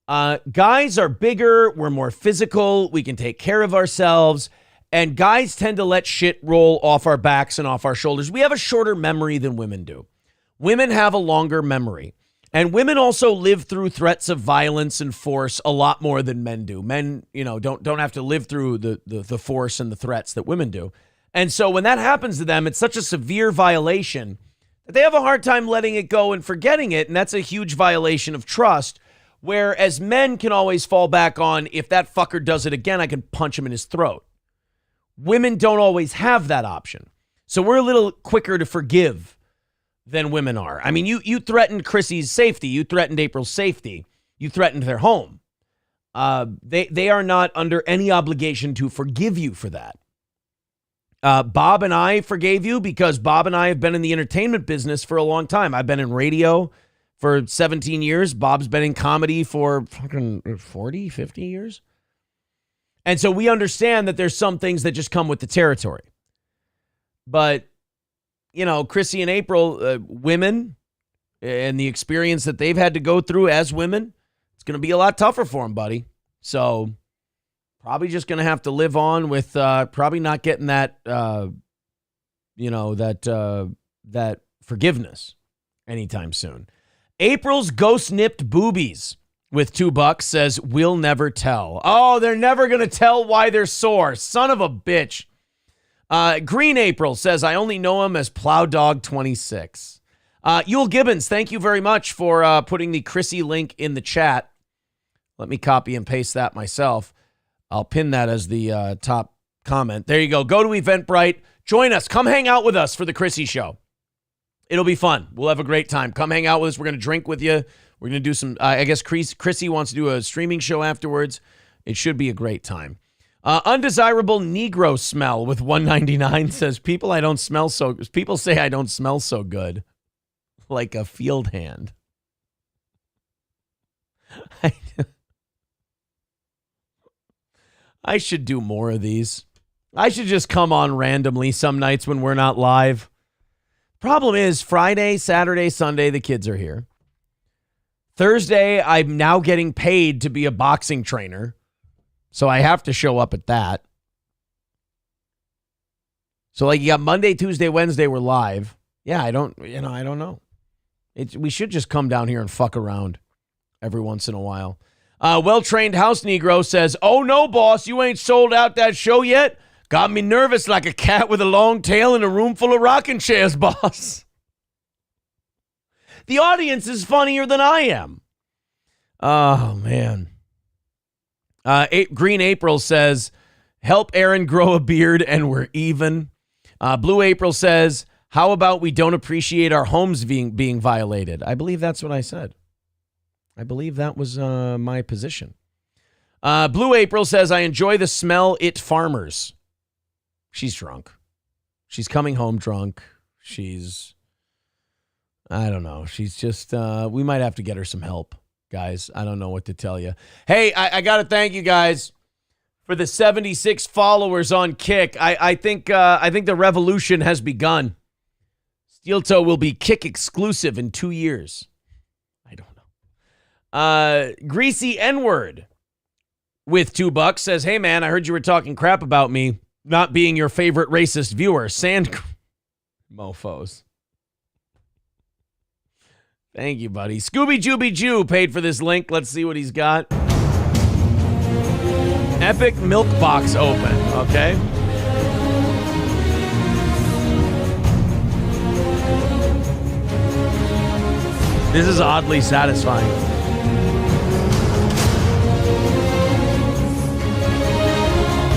Speaker 2: Guys are bigger. We're more physical. We can take care of ourselves. And guys tend to let shit roll off our backs and off our shoulders. We have a shorter memory than women do. Women have a longer memory. And women also live through threats of violence and force a lot more than men do. Men, don't have to live through the force and the threats that women do. And so when that happens to them, it's such a severe violation that they have a hard time letting it go and forgetting it. And that's a huge violation of trust. Whereas men can always fall back on, if that fucker does it again, I can punch him in his throat. Women don't always have that option. So we're a little quicker to forgive than women are. I mean, you threatened Chrissy's safety. You threatened April's safety. You threatened their home. They are not under any obligation to forgive you for that. Bob and I forgave you because Bob and I have been in the entertainment business for a long time. I've been in radio for 17 years. Bob's been in comedy for fucking 40, 50 years. And so we understand that there's some things that just come with the territory. But, Chrissy and April, women, and the experience that they've had to go through as women, it's going to be a lot tougher for them, buddy. So probably just going to have to live on with probably not getting that, that forgiveness anytime soon. April's ghost nipped boobies with $2 says, we'll never tell. Oh, they're never going to tell why they're sore. Son of a bitch. Green April says, I only know him as Plow Dog 26. Yule Gibbons, thank you very much for putting the Chrissy link in the chat. Let me copy and paste that myself. I'll pin that as the top comment. There you go. Go to Eventbrite. Join us. Come hang out with us for the Chrissy show. It'll be fun. We'll have a great time. Come hang out with us. We're going to drink with you. We're going to do some, I guess Chrissy wants to do a streaming show afterwards. It should be a great time. Undesirable Negro smell with $1.99 says, people say I don't smell so good. Like a field hand. I should do more of these. I should just come on randomly some nights when we're not live. Problem is, Friday, Saturday, Sunday, the kids are here. Thursday, I'm now getting paid to be a boxing trainer, so I have to show up at that. So, like, you got Monday, Tuesday, Wednesday, we're live. Yeah, I don't know. We should just come down here and fuck around every once in a while. Well-trained house Negro says, oh, no, boss, you ain't sold out that show yet? Got me nervous like a cat with a long tail in a room full of rocking chairs, boss. The audience is funnier than I am. Oh, man. Green April says, help Aaron grow a beard and we're even. Blue April says, how about we don't appreciate our homes being violated? I believe that's what I said. I believe that was my position. Blue April says, I enjoy the smell it farmers. She's drunk. She's coming home drunk. I don't know. She's just, we might have to get her some help, guys. I don't know what to tell you. Hey, I got to thank you guys for the 76 followers on Kick. I think the revolution has begun. Steel Toe will be Kick exclusive in 2 years. I don't know. Greasy N-word with $2 says, hey, man, I heard you were talking crap about me not being your favorite racist viewer. Sand mofos. Thank you, buddy. Scooby Jooby Jew paid for this link. Let's see what he's got. Epic milk box open. Okay. This is oddly satisfying.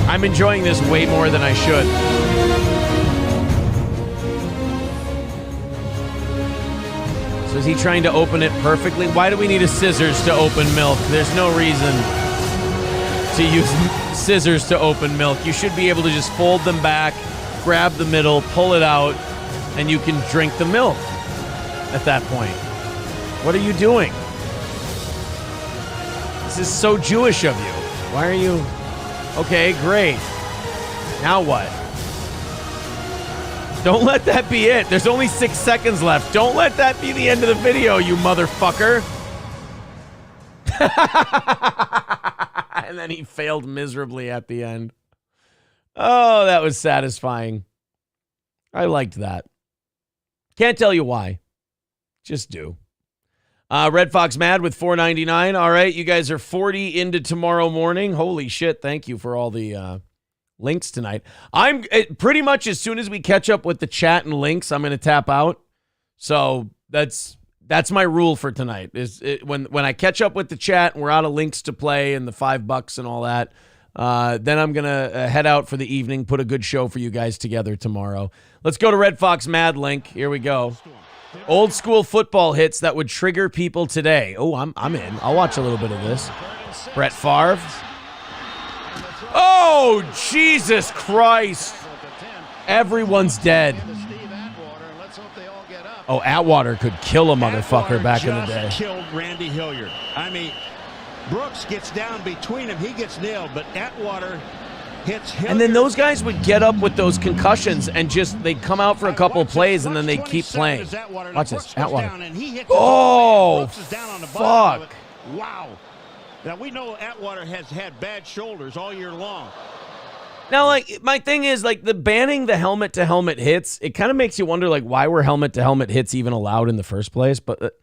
Speaker 2: I'm enjoying this way more than I should. So is he trying to open it perfectly? Why do we need a scissors to open milk? There's no reason to use scissors to open milk. You should be able to just fold them back, grab the middle, pull it out, and you can drink the milk at that point. What are you doing? This is so Jewish of you. Why are you... Okay, great. Now what? Don't let that be it. There's only 6 seconds left. Don't let that be the end of the video, you motherfucker. And then he failed miserably at the end. Oh, that was satisfying. I liked that. Can't tell you why. Just do. Red Fox Mad with $4.99. All right, you guys are 40 into tomorrow morning. Holy shit, thank you for all the links tonight. I'm pretty much as soon as we catch up with the chat and links, I'm going to tap out. So that's my rule for tonight. When I catch up with the chat and we're out of links to play and the $5 and all that, then I'm going to head out for the evening, put a good show for you guys together tomorrow. Let's go to Red Fox Mad link. Here we go. Old school football hits that would trigger people today. Oh, I'm in. I'll watch a little bit of this. Brett Favre. Oh, Jesus Christ. Everyone's dead. Oh, Atwater could kill a motherfucker back in the day.
Speaker 7: Killed Randy Hilliard. I mean, Brooks gets down between them. He gets nailed, but Atwater hits Hilliard.
Speaker 2: And then those guys would get up with those concussions and they'd come out for a couple of plays and then they'd keep playing. Watch this. Atwater. Oh, fuck.
Speaker 7: Wow. Now, we know Atwater has had bad shoulders all year long.
Speaker 2: Now, like, my thing is, like, the banning the helmet-to-helmet hits, it kind of makes you wonder, like, why were helmet-to-helmet hits even allowed in the first place? But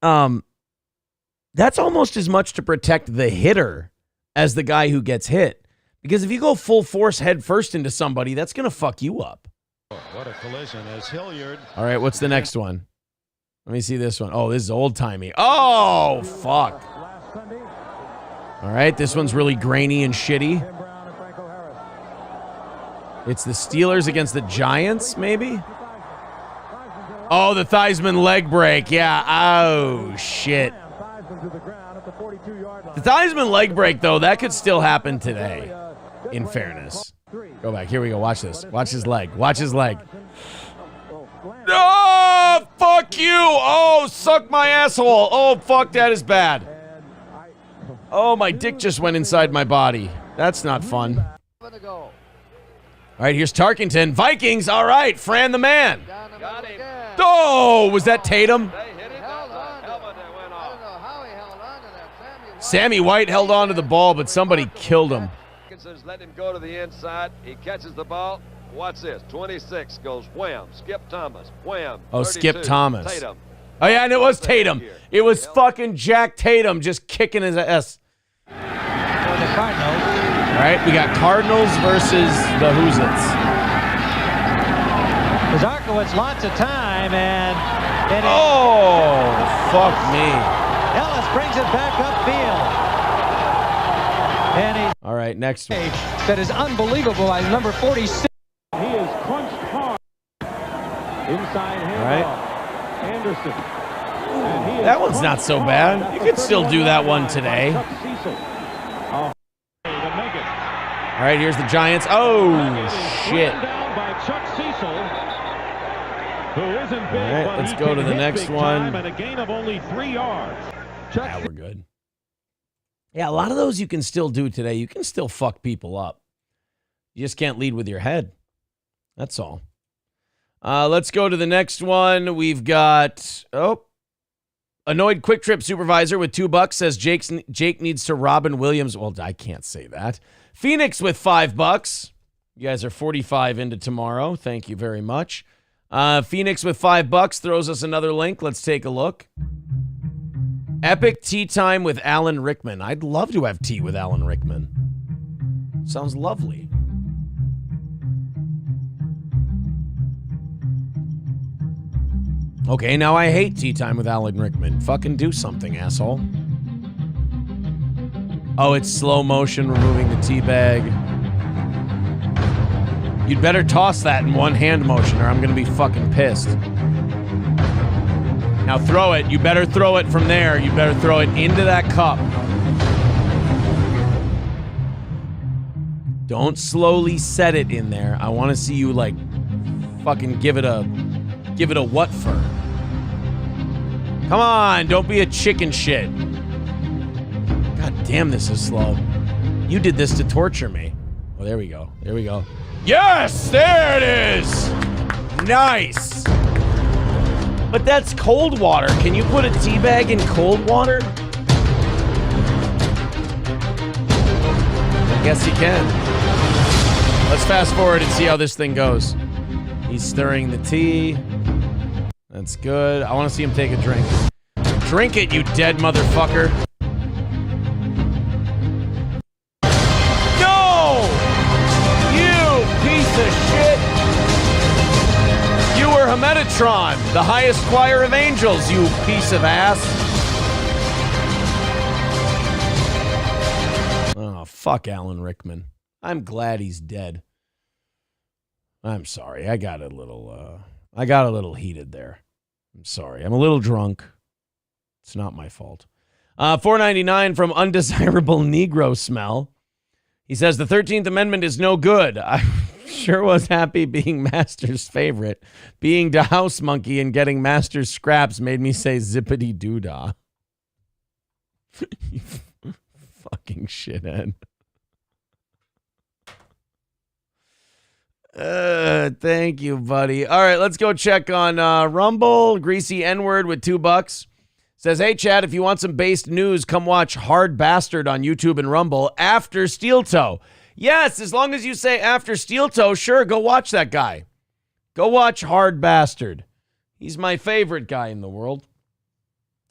Speaker 2: that's almost as much to protect the hitter as the guy who gets hit. Because if you go full force head first into somebody, that's going to fuck you up.
Speaker 7: What a collision as Hilliard.
Speaker 2: All right, what's the next one? Let me see this one. Oh, this is old-timey. Oh, fuck. All right, this one's really grainy and shitty. It's the Steelers against the Giants, maybe? Oh, the Theismann leg break. Yeah. Oh, shit. The Theismann leg break, though, that could still happen today, in fairness. Go back. Here we go. Watch this. Watch his leg. Watch his leg. Oh, fuck you. Oh, suck my asshole. Oh, fuck, that is bad. Oh, my dick just went inside my body. That's not fun. All right, here's Tarkington. Vikings, all right. Fran the man. Oh, was that Tatum? Sammy White held on to the ball, but somebody killed him.
Speaker 8: Let him go to the inside. He catches the ball. Watch this. 26 goes wham. Skip Thomas. Wham.
Speaker 2: Oh,
Speaker 8: 32,
Speaker 2: Skip Thomas.
Speaker 8: Tatum.
Speaker 2: Oh, yeah, and it was Tatum. It was fucking Jack Tatum just kicking his ass.
Speaker 9: For the Cardinals.
Speaker 2: All right, we got Cardinals versus the Whoozits.
Speaker 9: Zarkowitz lots of time, and
Speaker 2: oh, fuck me.
Speaker 9: Ellis brings it back upfield. And he's
Speaker 2: all right, next one.
Speaker 9: That is unbelievable. By number 46.
Speaker 7: He is crunched hard. Inside handoff. Anderson.
Speaker 2: That one's not so bad. You could still do that one today. All right, here's the Giants. Oh, shit. All right, let's go to the next one.
Speaker 7: And a gain of only 3 yards.
Speaker 2: Yeah, we're good. Yeah, a lot of those you can still do today. You can still fuck people up. You just can't lead with your head. That's all. Let's go to the next one. We've got, annoyed Quick Trip supervisor with $2 says Jake needs to Robin Williams. Well, I can't say that. Phoenix with $5. You guys are 45 into tomorrow. Thank you very much. Phoenix with $5 throws us another link. Let's take a look. Epic tea time with Alan Rickman. I'd love to have tea with Alan Rickman. Sounds lovely. Okay, now I hate tea time with Alan Rickman. Fucking do something, asshole. Oh, it's slow motion removing the tea bag. You'd better toss that in one hand motion or I'm going to be fucking pissed. Now throw it. You better throw it from there. You better throw it into that cup. Don't slowly set it in there. I want to see you like fucking give it a what for? Come on, don't be a chicken shit. God damn, this is slow. You did this to torture me. Oh, there we go. There we go. Yes, there it is. Nice. But that's cold water. Can you put a tea bag in cold water? I guess you can. Let's fast forward and see how this thing goes. He's stirring the tea. That's good. I want to see him take a drink. Drink it, you dead motherfucker. No! You piece of shit! You were Metatron, the highest choir of angels, you piece of ass. Oh, fuck Alan Rickman. I'm glad he's dead. I'm sorry. I got a little heated there. I'm sorry. I'm a little drunk. It's not my fault. $4.99 from Undesirable Negro Smell. He says the 13th Amendment is no good. I sure was happy being Master's favorite. Being the house monkey and getting Master's scraps made me say zippity doodah. You fucking shithead. Thank you, buddy. All right, let's go check on Rumble. Greasy N-word with $2 Says, hey, Chad, if you want some based news, come watch Hard Bastard on YouTube and Rumble after Steel Toe. Yes, as long as you say after Steel Toe, sure, go watch that guy. Go watch Hard Bastard. He's my favorite guy in the world.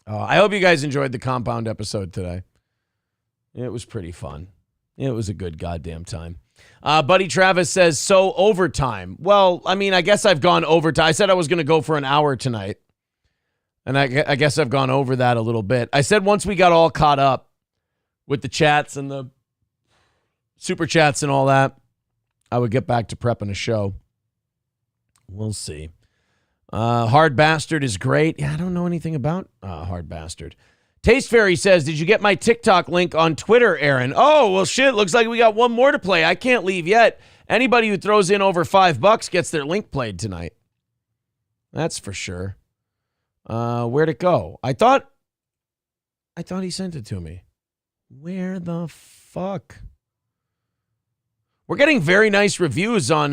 Speaker 2: I hope you guys enjoyed the Compound episode today. It was pretty fun. It was a good goddamn time. Buddy Travis says, so overtime. Well, I mean, I guess I've gone overtime. I said I was going to go for an hour tonight. And I guess I've gone over that a little bit. I said once we got all caught up with the chats and the super chats and all that, I would get back to prepping a show. We'll see. Hard Bastard is great. Yeah, I don't know anything about Hard Bastard. Taste Fairy says, did you get my TikTok link on Twitter, Aaron? Oh, well, shit. Looks like we got one more to play. I can't leave yet. Anybody who throws in over $5 gets their link played tonight. That's for sure. Where'd it go? I thought he sent it to me. Where the fuck? We're getting very nice reviews on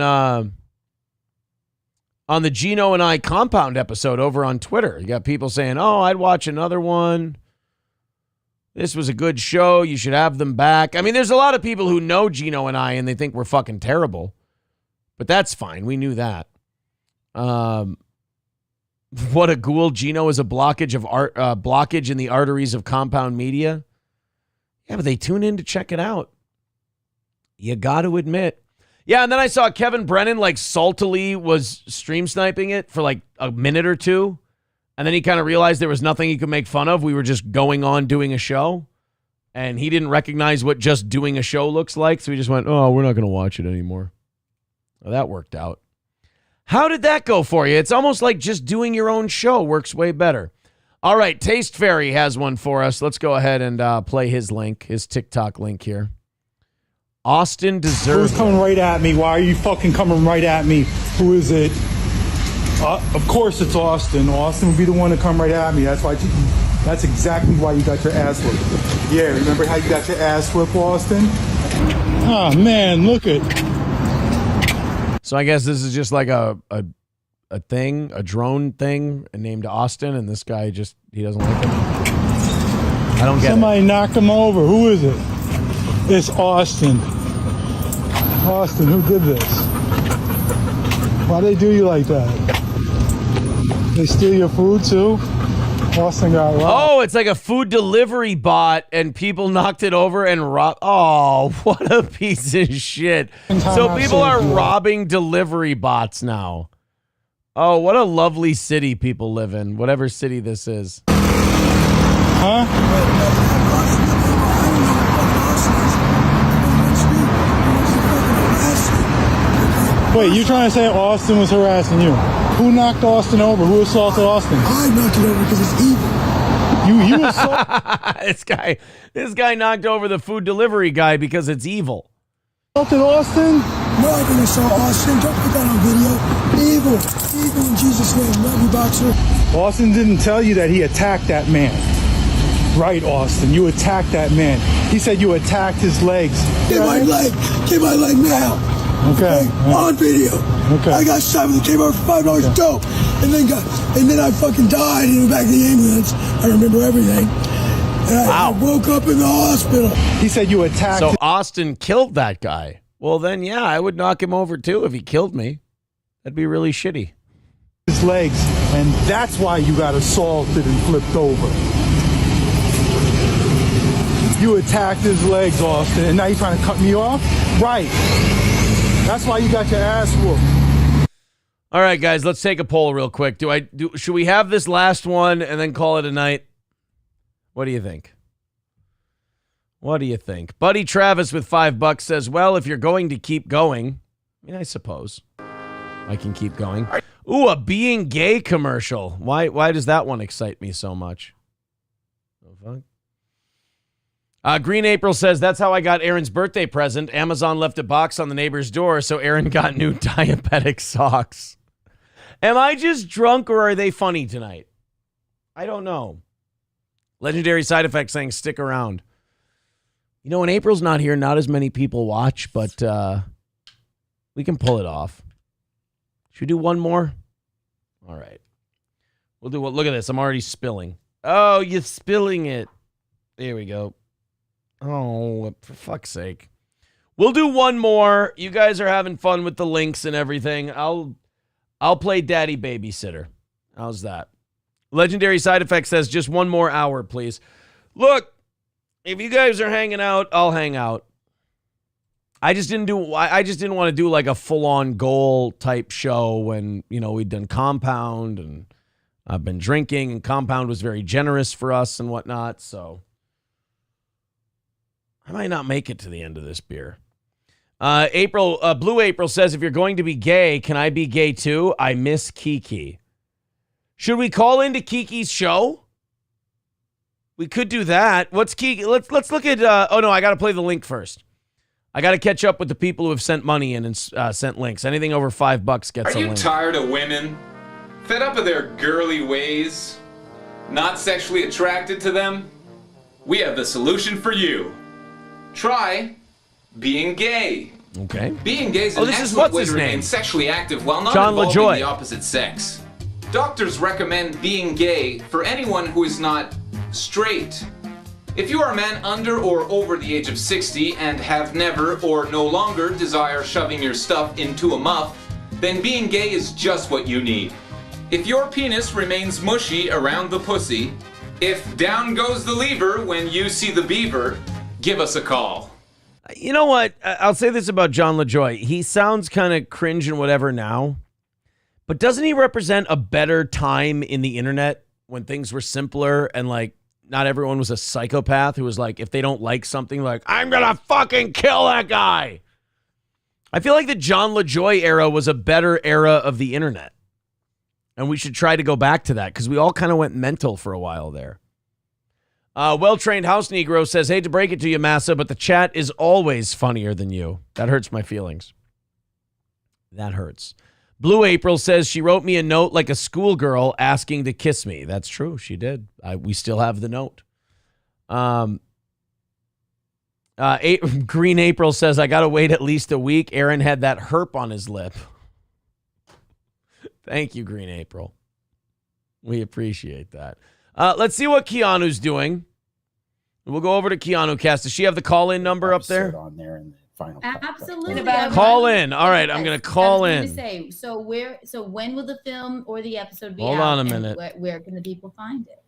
Speaker 2: the Geno and I Compound episode over on Twitter. You got people saying, oh, I'd watch another one. This was a good show. You should have them back. I mean, there's a lot of people who know Geno and I and they think we're fucking terrible. But that's fine. We knew that. What a ghoul. Geno is a blockage in the arteries of Compound Media. Yeah, but they tune in to check it out. You got to admit. Yeah, and then I saw Kevin Brennan like saltily was stream sniping it for like a minute or two. And then he kind of realized there was nothing he could make fun of. We were just going on doing a show. And he didn't recognize what just doing a show looks like. So he just went, oh, we're not going to watch it anymore. Well, that worked out. How did that go for you? It's almost like just doing your own show works way better. All right, Taste Fairy has one for us. Let's go ahead and play his link, his TikTok link here. Austin deserves.
Speaker 10: Who's coming right at me? Why are you fucking coming right at me? Who is it? Of course it's Austin. Austin would be the one to come right at me. That's exactly why you got your ass whipped. Yeah, remember how you got your ass whipped, Austin? Oh man, look at.
Speaker 2: So I guess this is just like a thing, a drone thing named Austin, and this guy he doesn't like it. I don't get
Speaker 10: Somebody knocked him over. Who is it? It's Austin. Austin, who did this? Why they do you like that? They steal your food too? Austin got robbed.
Speaker 2: Oh, it's like a food delivery bot and people knocked it over and robbed. Oh, what a piece of shit. So people are robbing delivery bots now. Oh, what a lovely city people live in, whatever city this is.
Speaker 10: Huh? Wait, you trying to say Austin was harassing you? Who knocked Austin over? Who assaulted Austin?
Speaker 11: I knocked it over because it's evil.
Speaker 10: You assaulted
Speaker 2: this guy knocked over the food delivery guy because it's evil.
Speaker 10: Assaulted Austin?
Speaker 11: No, I didn't assault Austin. Don't put that on video. Evil in Jesus' name. Love you, boxer.
Speaker 10: Austin didn't tell you that he attacked that man. Right, Austin. You attacked that man. He said you attacked his legs.
Speaker 11: Get my leg. Get my leg now.
Speaker 10: Okay.
Speaker 11: On video.
Speaker 10: Okay.
Speaker 11: I got shot with a K-bar for $5 dope, and then I fucking died in the back of the ambulance. I remember everything. And I woke up in the hospital.
Speaker 10: He said you attacked.
Speaker 2: So Austin killed that guy. Well, then yeah, I would knock him over too if he killed me. That'd be really shitty.
Speaker 10: His legs, and that's why you got assaulted and flipped over. You attacked his legs, Austin, and now you're trying to cut me off? Right. That's why you got your ass whooped.
Speaker 2: All right, guys, let's take a poll real quick. Should we have this last one and then call it a night? What do you think? What do you think? Buddy Travis with $5 says, well, if you're going to keep going, I mean, I suppose I can keep going. Ooh, a being gay commercial. Why does that one excite me so much? Oh, fuck. Green April says, that's how I got Aaron's birthday present. Amazon left a box on the neighbor's door, so Aaron got new diabetic socks. Am I just drunk or are they funny tonight? I don't know. Legendary Side Effect saying, stick around. You know, when April's not here, not as many people watch, but we can pull it off. Should we do one more? All right. We'll do what? Look at this. I'm already spilling. Oh, you're spilling it. There we go. Oh, for fuck's sake. We'll do one more. You guys are having fun with the links and everything. I'll play daddy babysitter. How's that? Legendary Side Effect says just one more hour, please. Look, if you guys are hanging out, I'll hang out. I just didn't want to do like a full-on goal type show when, we'd done Compound and I've been drinking and Compound was very generous for us and whatnot. So I might not make it to the end of this beer. Blue April says, if you're going to be gay, can I be gay too? I miss Kiki. Should we call into Kiki's show? We could do that. What's Kiki? Let's look at, oh no, I got to play the link first. I got to catch up with the people who have sent money in and sent links. Anything over $5 gets a link.
Speaker 12: Are you tired of women? Fed up of their girly ways? Not sexually attracted to them? We have the solution for you. Try being gay.
Speaker 2: Okay.
Speaker 12: Being gay is an excellent way to remain sexually active while not involving the opposite sex. Doctors recommend being gay for anyone who is not straight. If you are a man under or over the age of 60 and have never or no longer desire shoving your stuff into a muff, then being gay is just what you need. If your penis remains mushy around the pussy, if down goes the lever when you see the beaver, give us a call.
Speaker 2: You know what? I'll say this about John LaJoy. He sounds kind of cringe and whatever now, but doesn't he represent a better time in the internet when things were simpler and like not everyone was a psychopath who was like, if they don't like something, like, I'm going to fucking kill that guy. I feel like the John LaJoy era was a better era of the internet. And we should try to go back to that because we all kind of went mental for a while there. Well-trained house Negro says, hate to break it to you, Massa, but the chat is always funnier than you. That hurts my feelings. That hurts. Blue April says she wrote me a note like a schoolgirl asking to kiss me. That's true. She did. We still have the note. Green April says, I got to wait at least a week. Aaron had that herp on his lip. Thank you, Green April. We appreciate that. Let's see what Keanu's doing. We'll go over to Keanu Cast. Does she have the call-in number up there?
Speaker 13: On there in the final
Speaker 14: Absolutely.
Speaker 2: Call in. All right, I'm going to call in.
Speaker 14: Say, so when will the film or the episode be out?
Speaker 2: Hold on a minute.
Speaker 14: Where can the people find it?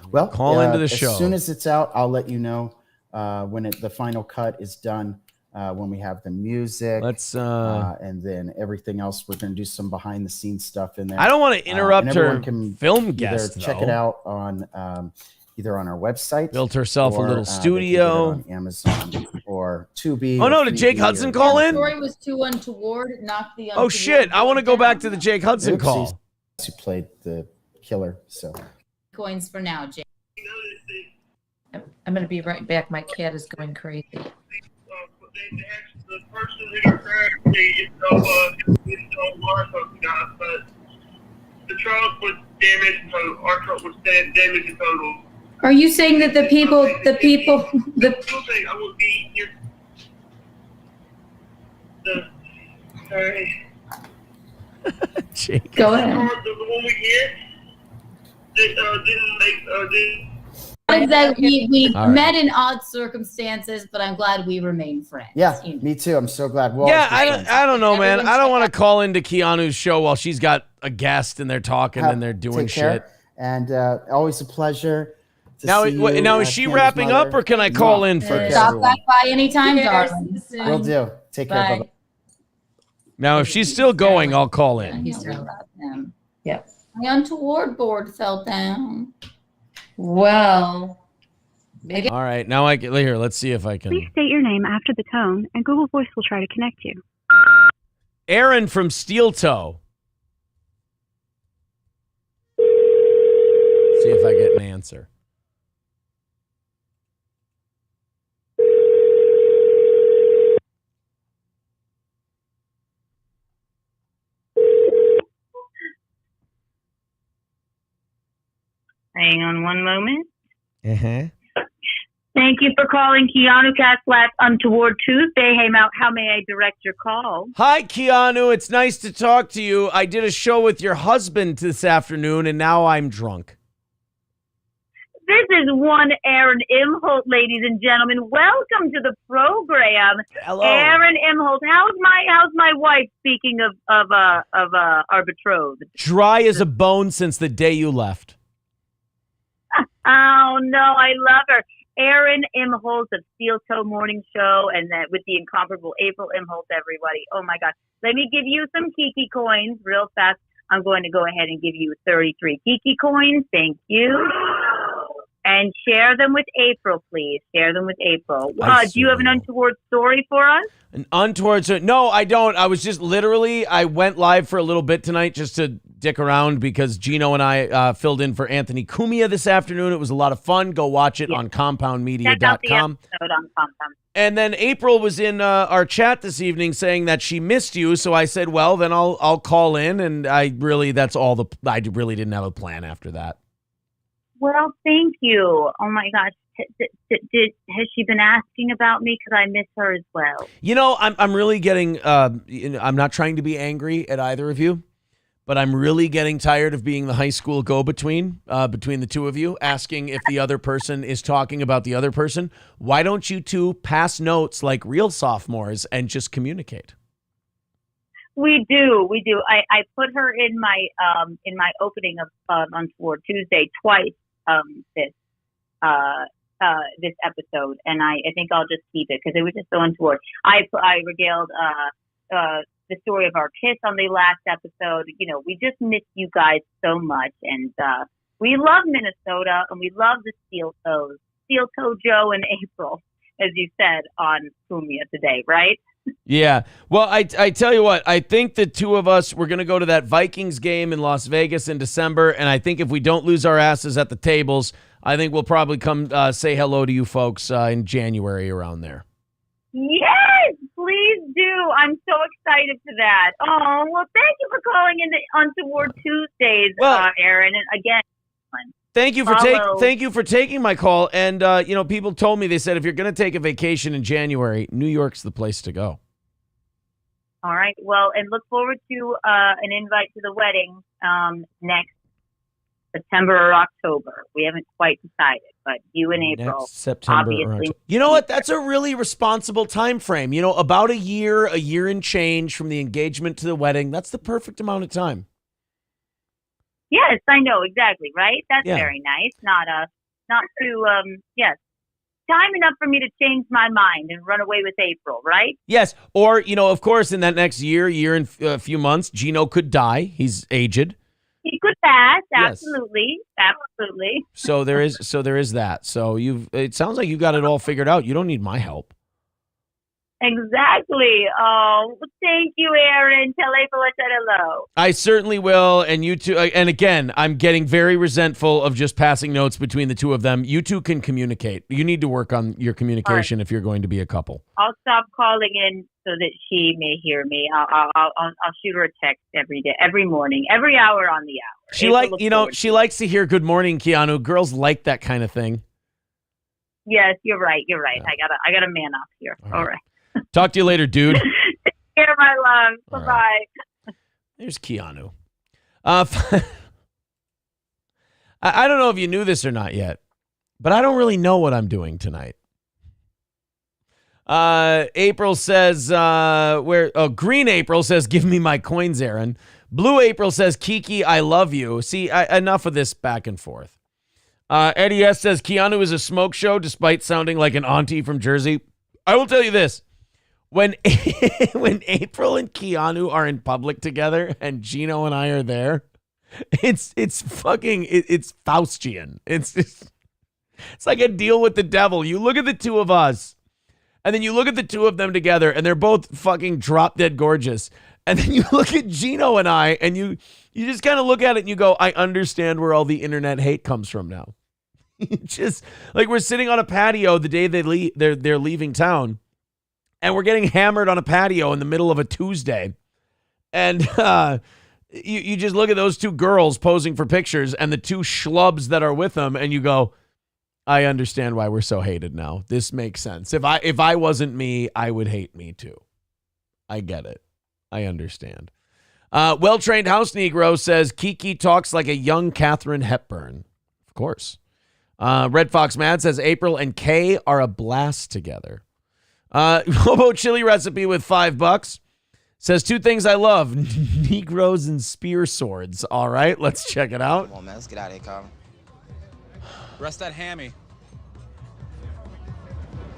Speaker 13: Well,
Speaker 2: call into the show.
Speaker 13: As soon as it's out, I'll let you know when the final cut is done. When we have the music, and then everything else, we're going to do some behind the scenes stuff in there.
Speaker 2: I don't want to interrupt her film guest.
Speaker 13: Check it out on either on our website.
Speaker 2: Built herself a little studio
Speaker 13: on Amazon or Tubi.
Speaker 2: Oh no, did Jake Hudson call in?
Speaker 14: The story was too untoward. Knocked the.
Speaker 2: Oh shit! I want to go back to the Jake Hudson call.
Speaker 13: Who played the killer? So
Speaker 14: coins for now, Jake.
Speaker 15: I'm going to be right back. My cat is going crazy.
Speaker 6: The person who crashed me but the truck was damaged, so our truck was damaged in total.
Speaker 14: Are you saying that the people,
Speaker 6: I would be here. Sorry.
Speaker 2: Jake.
Speaker 14: Go ahead.
Speaker 6: The one we didn't
Speaker 14: Exactly. We
Speaker 2: All right.
Speaker 14: met in odd circumstances, but I'm glad we remain friends.
Speaker 13: yeah, me too. I'm so glad.
Speaker 2: I don't know, man. I don't want to call into Keanu's show while she's got a guest and they're talking and they're doing shit.
Speaker 13: And always a pleasure.
Speaker 2: Now, is she wrapping up, or can I call in first?
Speaker 14: Stop back by anytime, darling.
Speaker 13: Will do. Take care. Bye-bye.
Speaker 2: Now, if she's still going, I'll call in.
Speaker 15: Yep.
Speaker 14: My untoward board fell down.
Speaker 15: Well,
Speaker 2: maybe. All right, now I get here. Let's see if I can.
Speaker 16: Please state your name after the tone, and Google Voice will try to connect you.
Speaker 2: Aaron from Steel Toe. See if I get an answer.
Speaker 16: Hang on one moment.
Speaker 2: Uh-huh.
Speaker 16: Thank you for calling Keanu Cast Untoward Tuesday. Hey, how may I direct your call?
Speaker 2: Hi, Keanu. It's nice to talk to you. I did a show with your husband this afternoon, and now I'm drunk.
Speaker 16: is one Aaron Imholt, ladies and gentlemen. Welcome to the program.
Speaker 2: Hello,
Speaker 16: Aaron Imholt. How's my wife? Speaking of our betrothed,
Speaker 2: dry as a bone since the day you left.
Speaker 16: Oh no, I love her. Aaron Imholt of Steel Toe Morning Show, and then with the incomparable April Imholt, everybody. Oh my God. Let me give you some Kiki coins real fast. I'm going to go ahead and give you 33 Kiki coins. Thank you. And share them with April, please. Share them with April. Do you have an untoward story for us?
Speaker 2: An untoward story? No, I don't. I was just literally, I went live for a little bit tonight just to dick around because Geno and I filled in for Anthony Cumia this afternoon. It was a lot of fun. Go watch it on compoundmedia.com.
Speaker 16: Check out the episode on Compound.
Speaker 2: And then April was in our chat this evening saying that she missed you. So I said, well, then I'll call in. And I really didn't have a plan after that.
Speaker 16: Well, thank you. Oh my gosh, has she been asking about me? Because I miss her as well.
Speaker 2: You know, I'm really getting. I'm not trying to be angry at either of you, but I'm really getting tired of being the high school go-between between the two of you, asking if the other person is talking about the other person. Why don't you two pass notes like real sophomores and just communicate?
Speaker 16: We do. I put her in my opening of Untoward Tuesday twice. This episode, and I think I'll just keep it because it was just so untoward. I regaled the story of our kiss on the last episode. You know, we just miss you guys so much, and we love Minnesota, and we love the Steel Toe Joe and April, as you said on Cumia today, right?
Speaker 2: Yeah. Well, I tell you what, I think the two of us, we're going to go to that Vikings game in Las Vegas in December. And I think if we don't lose our asses at the tables, I think we'll probably come say hello to you folks in January around there.
Speaker 16: Yes, please do. I'm so excited for that. Oh, well, thank you for calling in the Untoward Tuesdays, Aaron. And again,
Speaker 2: Thank you for taking my call. And people told me, they said if you're going to take a vacation in January, New York's the place to go.
Speaker 16: All right. Well, and look forward to an invite to the wedding next September or October. We haven't quite decided, but you and April,
Speaker 2: next September
Speaker 16: obviously.
Speaker 2: You know what? That's a really responsible time frame. You know, about a year and change from the engagement to the wedding. That's the perfect amount of time.
Speaker 16: Yes, I know exactly. Right. That's very nice. Not too. Yes. Time enough for me to change my mind and run away with April, right?
Speaker 2: Yes. Or, of course, in that next year and a few months, Geno could die. He's aged.
Speaker 16: He could pass.
Speaker 2: Yes.
Speaker 16: Absolutely. Absolutely.
Speaker 2: So there is that. So it sounds like you got it all figured out. You don't need my help.
Speaker 16: Exactly. Oh, thank you, Aaron. Tell April I said hello.
Speaker 2: I certainly will. And you two, and again, I'm getting very resentful of just passing notes between the two of them. You two can communicate. You need to work on your communication if you're going to be a couple.
Speaker 16: I'll stop calling in so that she may hear me. I'll shoot her a text every day, every morning, every hour on the hour.
Speaker 2: She likes to hear "Good morning, Keanu." Girls like that kind of thing.
Speaker 16: Yes, you're right. Yeah. I got a man up here. All right.
Speaker 2: Talk to you later, dude.
Speaker 16: Take care, my love. Bye-bye.
Speaker 2: Right. There's Keanu. I don't know if you knew this or not yet, but I don't really know what I'm doing tonight. April says, Green April says, give me my coins, Aaron. Blue April says, Kiki, I love you. See, enough of this back and forth. Eddie S says, Keanu is a smoke show despite sounding like an auntie from Jersey. I will tell you this. When April and Keanu are in public together and Geno and I are there, it's Faustian. It's like a deal with the devil. You look at the two of us, and then you look at the two of them together, and they're both fucking drop dead gorgeous. And then you look at Geno and I, and you just kind of look at it and you go, I understand where all the internet hate comes from now. Just like we're sitting on a patio the day they're leaving town. And we're getting hammered on a patio in the middle of a Tuesday. And you just look at those two girls posing for pictures and the two schlubs that are with them, and you go, I understand why we're so hated now. This makes sense. If I wasn't me, I would hate me too. I get it. I understand. Well-trained house Negro says, Kiki talks like a young Katharine Hepburn. Of course. Red Fox Mad says April and Kay are a blast together. Hobo Chili Recipe with $5 says 2 things I love: Negroes and spear swords. All right, let's check it out.
Speaker 17: Come on, man. Let's get out of here, Carl. Rest that hammy.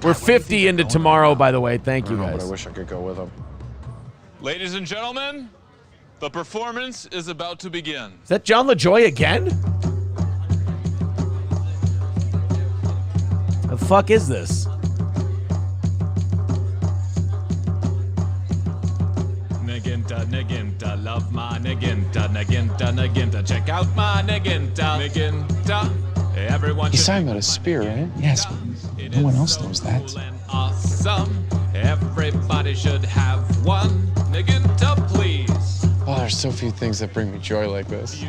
Speaker 2: We're 50 into tomorrow, by the way. Thank you, guys.
Speaker 18: But I wish I could go with him. Ladies and gentlemen, the performance is about to begin.
Speaker 2: Is that John LaJoy again? The fuck is this?
Speaker 18: Naginta, love my Naginta, check out my Naginta. Everyone.
Speaker 19: He's talking about a spear, right? Yes, but no one else knows that.
Speaker 18: Awesome. Everybody should have one. Naginta, please.
Speaker 19: Oh, there's so few things that bring me joy like this.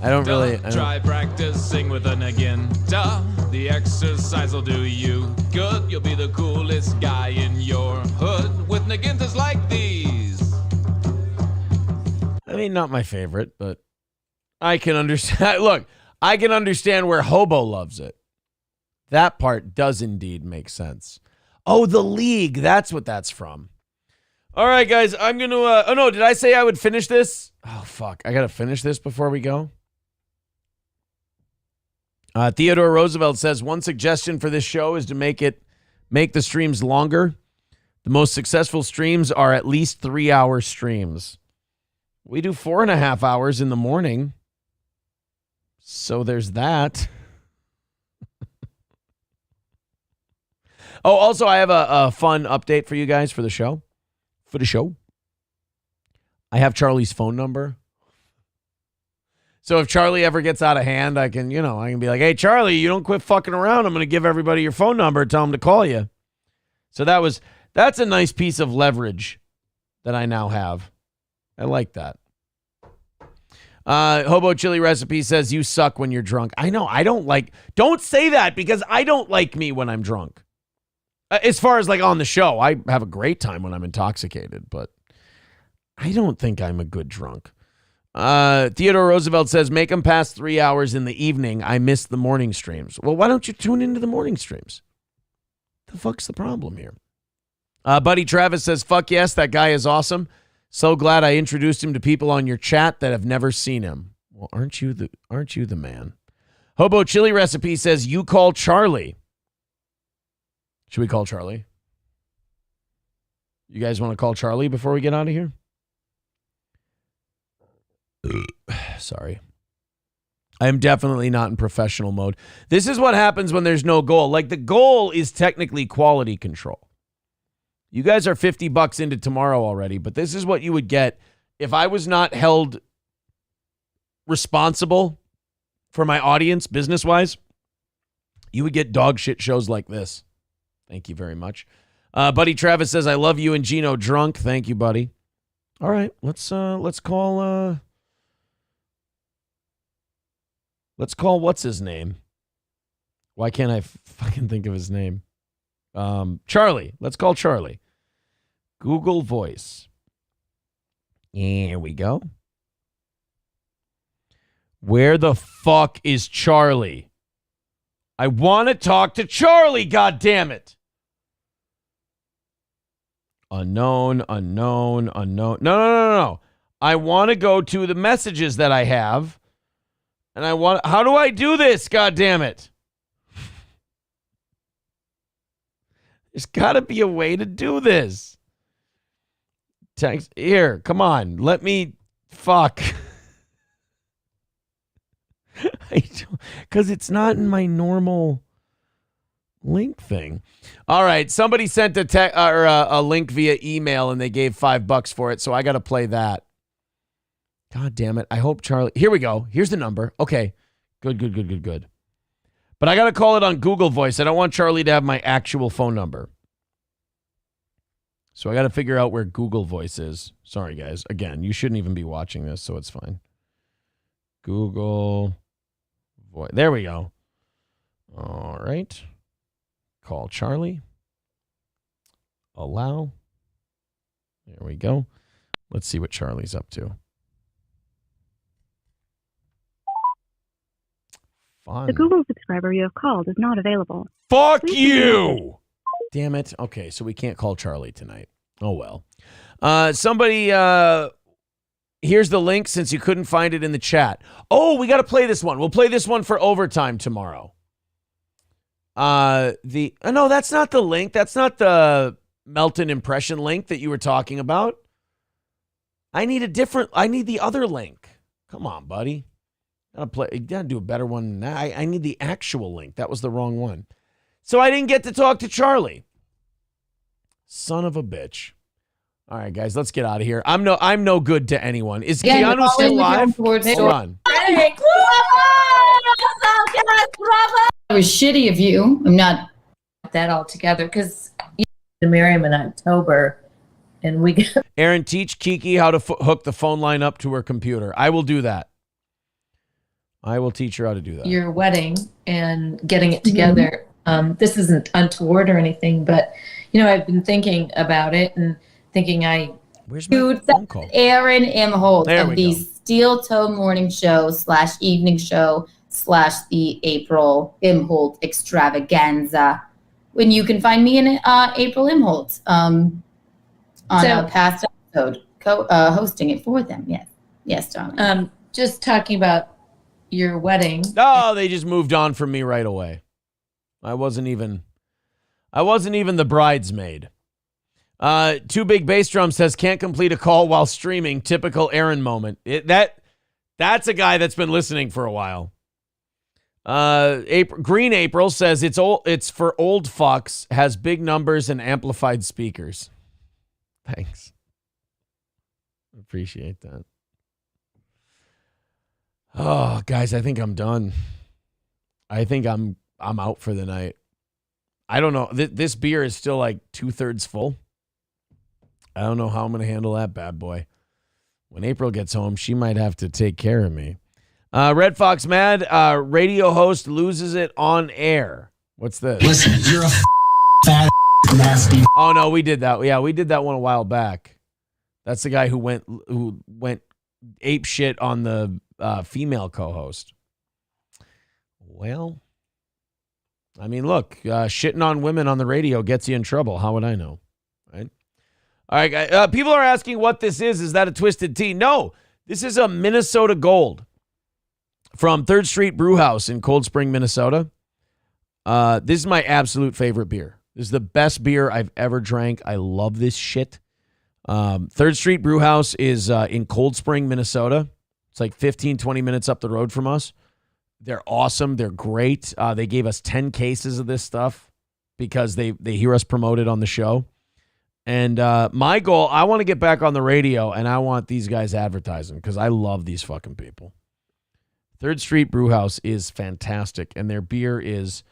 Speaker 2: I don't really.
Speaker 18: Try practicing with a Naginta. The exercise will do you good. You'll be the coolest guy in your hood with Nagintas like these.
Speaker 2: I mean, not my favorite, but I can understand. Look, I can understand where Hobo loves it. That part does indeed make sense. Oh, the League. That's what that's from. All right, guys. I'm going to... oh, no. Did I say I would finish this? Oh, fuck. I got to finish this before we go. Theodore Roosevelt says, one suggestion for this show is to make the streams longer. The most successful streams are at least 3-hour streams. We do 4.5 hours in the morning. So there's that. Oh, also, I have a fun update for you guys for the show. I have Charlie's phone number. So if Charlie ever gets out of hand, I can be like, hey, Charlie, you don't quit fucking around. I'm going to give everybody your phone number, tell them to call you. So that's a nice piece of leverage that I now have. I like that. Hobo Chili Recipe says, you suck when you're drunk. I know. Don't say that, because I don't like me when I'm drunk. As far as like on the show, I have a great time when I'm intoxicated, but I don't think I'm a good drunk. Theodore Roosevelt says, make them past 3 hours in the evening. I miss the morning streams. Well, why don't you tune into the morning streams? The fuck's the problem here? Buddy Travis says, fuck yes, that guy is awesome. So glad I introduced him to people on your chat that have never seen him. Well, aren't you the man? Hobo Chili Recipe says, you call Charlie. Should we call Charlie? You guys want to call Charlie before we get out of here? Sorry. I am definitely not in professional mode. This is what happens when there's no goal. Like, the goal is technically quality control. You guys are $50 into tomorrow already, but this is what you would get if I was not held responsible for my audience business-wise. You would get dog shit shows like this. Thank you very much. Buddy Travis says, I love you and Geno drunk. Thank you, buddy. All right, let's call what's his name? Why can't I fucking think of his name? Charlie. Let's call Charlie. Google Voice. Here we go. Where the fuck is Charlie? I want to talk to Charlie, God damn it. Unknown. No. I want to go to the messages that I have. And how do I do this? God damn it. There's got to be a way to do this. Text here. Come on. Let me fuck. Because it's not in my normal link thing. All right. Somebody sent a link via email and they gave $5 for it. So I got to play that. God damn it. I hope Charlie. Here we go. Here's the number. Okay. Good. But I got to call it on Google Voice. I don't want Charlie to have my actual phone number. So I got to figure out where Google Voice is. Sorry, guys. Again, you shouldn't even be watching this, so it's fine. Google Voice. There we go. All right. Call Charlie. Allow. There we go. Let's see what Charlie's up to. Fun.
Speaker 20: The Google subscriber you have called is not available.
Speaker 2: Fuck you! Damn it. Okay, so we can't call Charlie tonight. Oh, well. Somebody, here's the link since you couldn't find it in the chat. Oh, we got to play this one. We'll play this one for overtime tomorrow. No, that's not the link. That's not the Melton impression link that you were talking about. I need the other link. Come on, buddy. You gotta do a better one than that. I need the actual link. That was the wrong one. So I didn't get to talk to Charlie. Son of a bitch. All right, guys, let's get out of here. I'm no good to anyone. Is Keanu still live? Hold on.
Speaker 15: It was shitty of you. I'm not that all together because you to marry him in October, and we got.
Speaker 2: Aaron, teach Kiki how to hook the phone line up to her computer. I will do that. I will teach her how to do that.
Speaker 15: Your wedding and getting it together. This isn't untoward or anything, but I've been thinking about it and thinking
Speaker 2: Where's my phone call?
Speaker 16: Aaron Imholt
Speaker 2: There
Speaker 16: of
Speaker 2: we
Speaker 16: the
Speaker 2: go.
Speaker 16: Steel Toe Morning Show / Evening Show / the April Imholt Extravaganza. When you can find me in April Imholt on a past episode, hosting it for them. Yes, darling.
Speaker 15: Just talking about your wedding.
Speaker 2: Oh, they just moved on from me right away. I wasn't even the bridesmaid. Too Big Bass Drum says can't complete a call while streaming. Typical Aaron moment. That's a guy that's been listening for a while. Green April says it's for old fucks, has big numbers and amplified speakers. Thanks. Appreciate that. Oh, guys, I think I'm done. I think I'm out for the night. I don't know. This beer is still like 2/3 full. I don't know how I'm going to handle that bad boy. When April gets home, she might have to take care of me. Red Fox Mad, radio host loses it on air. What's this?
Speaker 11: Listen, you're a fat nasty.
Speaker 2: Oh, no, we did that. Yeah, we did that one a while back. That's the guy who went ape shit on the female co-host. Well, I mean, look, shitting on women on the radio gets you in trouble. How would I know? Right? All right, guys. People are asking what this is. Is that a Twisted Tea? No, this is a Minnesota Gold from 3rd Street Brew House in Cold Spring, Minnesota. This is my absolute favorite beer. This is the best beer I've ever drank. I love this shit. 3rd Street Brew House is in Cold Spring, Minnesota. It's like 15, 20 minutes up the road from us. They're awesome. They're great. They gave us 10 cases of this stuff because they hear us promote it on the show. And my goal, I want to get back on the radio, and I want these guys advertising because I love these fucking people. 3rd Street Brew House is fantastic, and their beer is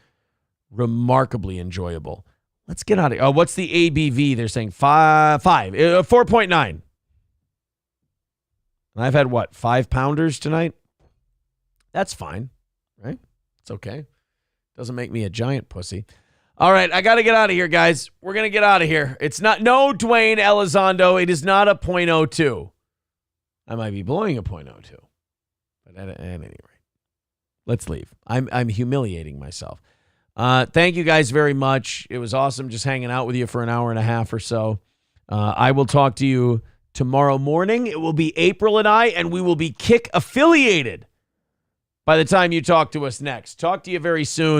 Speaker 2: remarkably enjoyable. Let's get out of here. What's the ABV? They're saying 4.9. And I've had, 5 pounders tonight? That's fine, right? It's okay. Doesn't make me a giant pussy. All right, I got to get out of here, guys. We're going to get out of here. It's not, no, Dwayne Elizondo, it is not a .02. I might be blowing a .02. But at any rate, let's leave. I'm humiliating myself. Thank you guys very much. It was awesome just hanging out with you for an hour and a half or so. I will talk to you tomorrow morning. It will be April and I, and we will be Kick affiliated by the time you talk to us next. Talk to you very soon.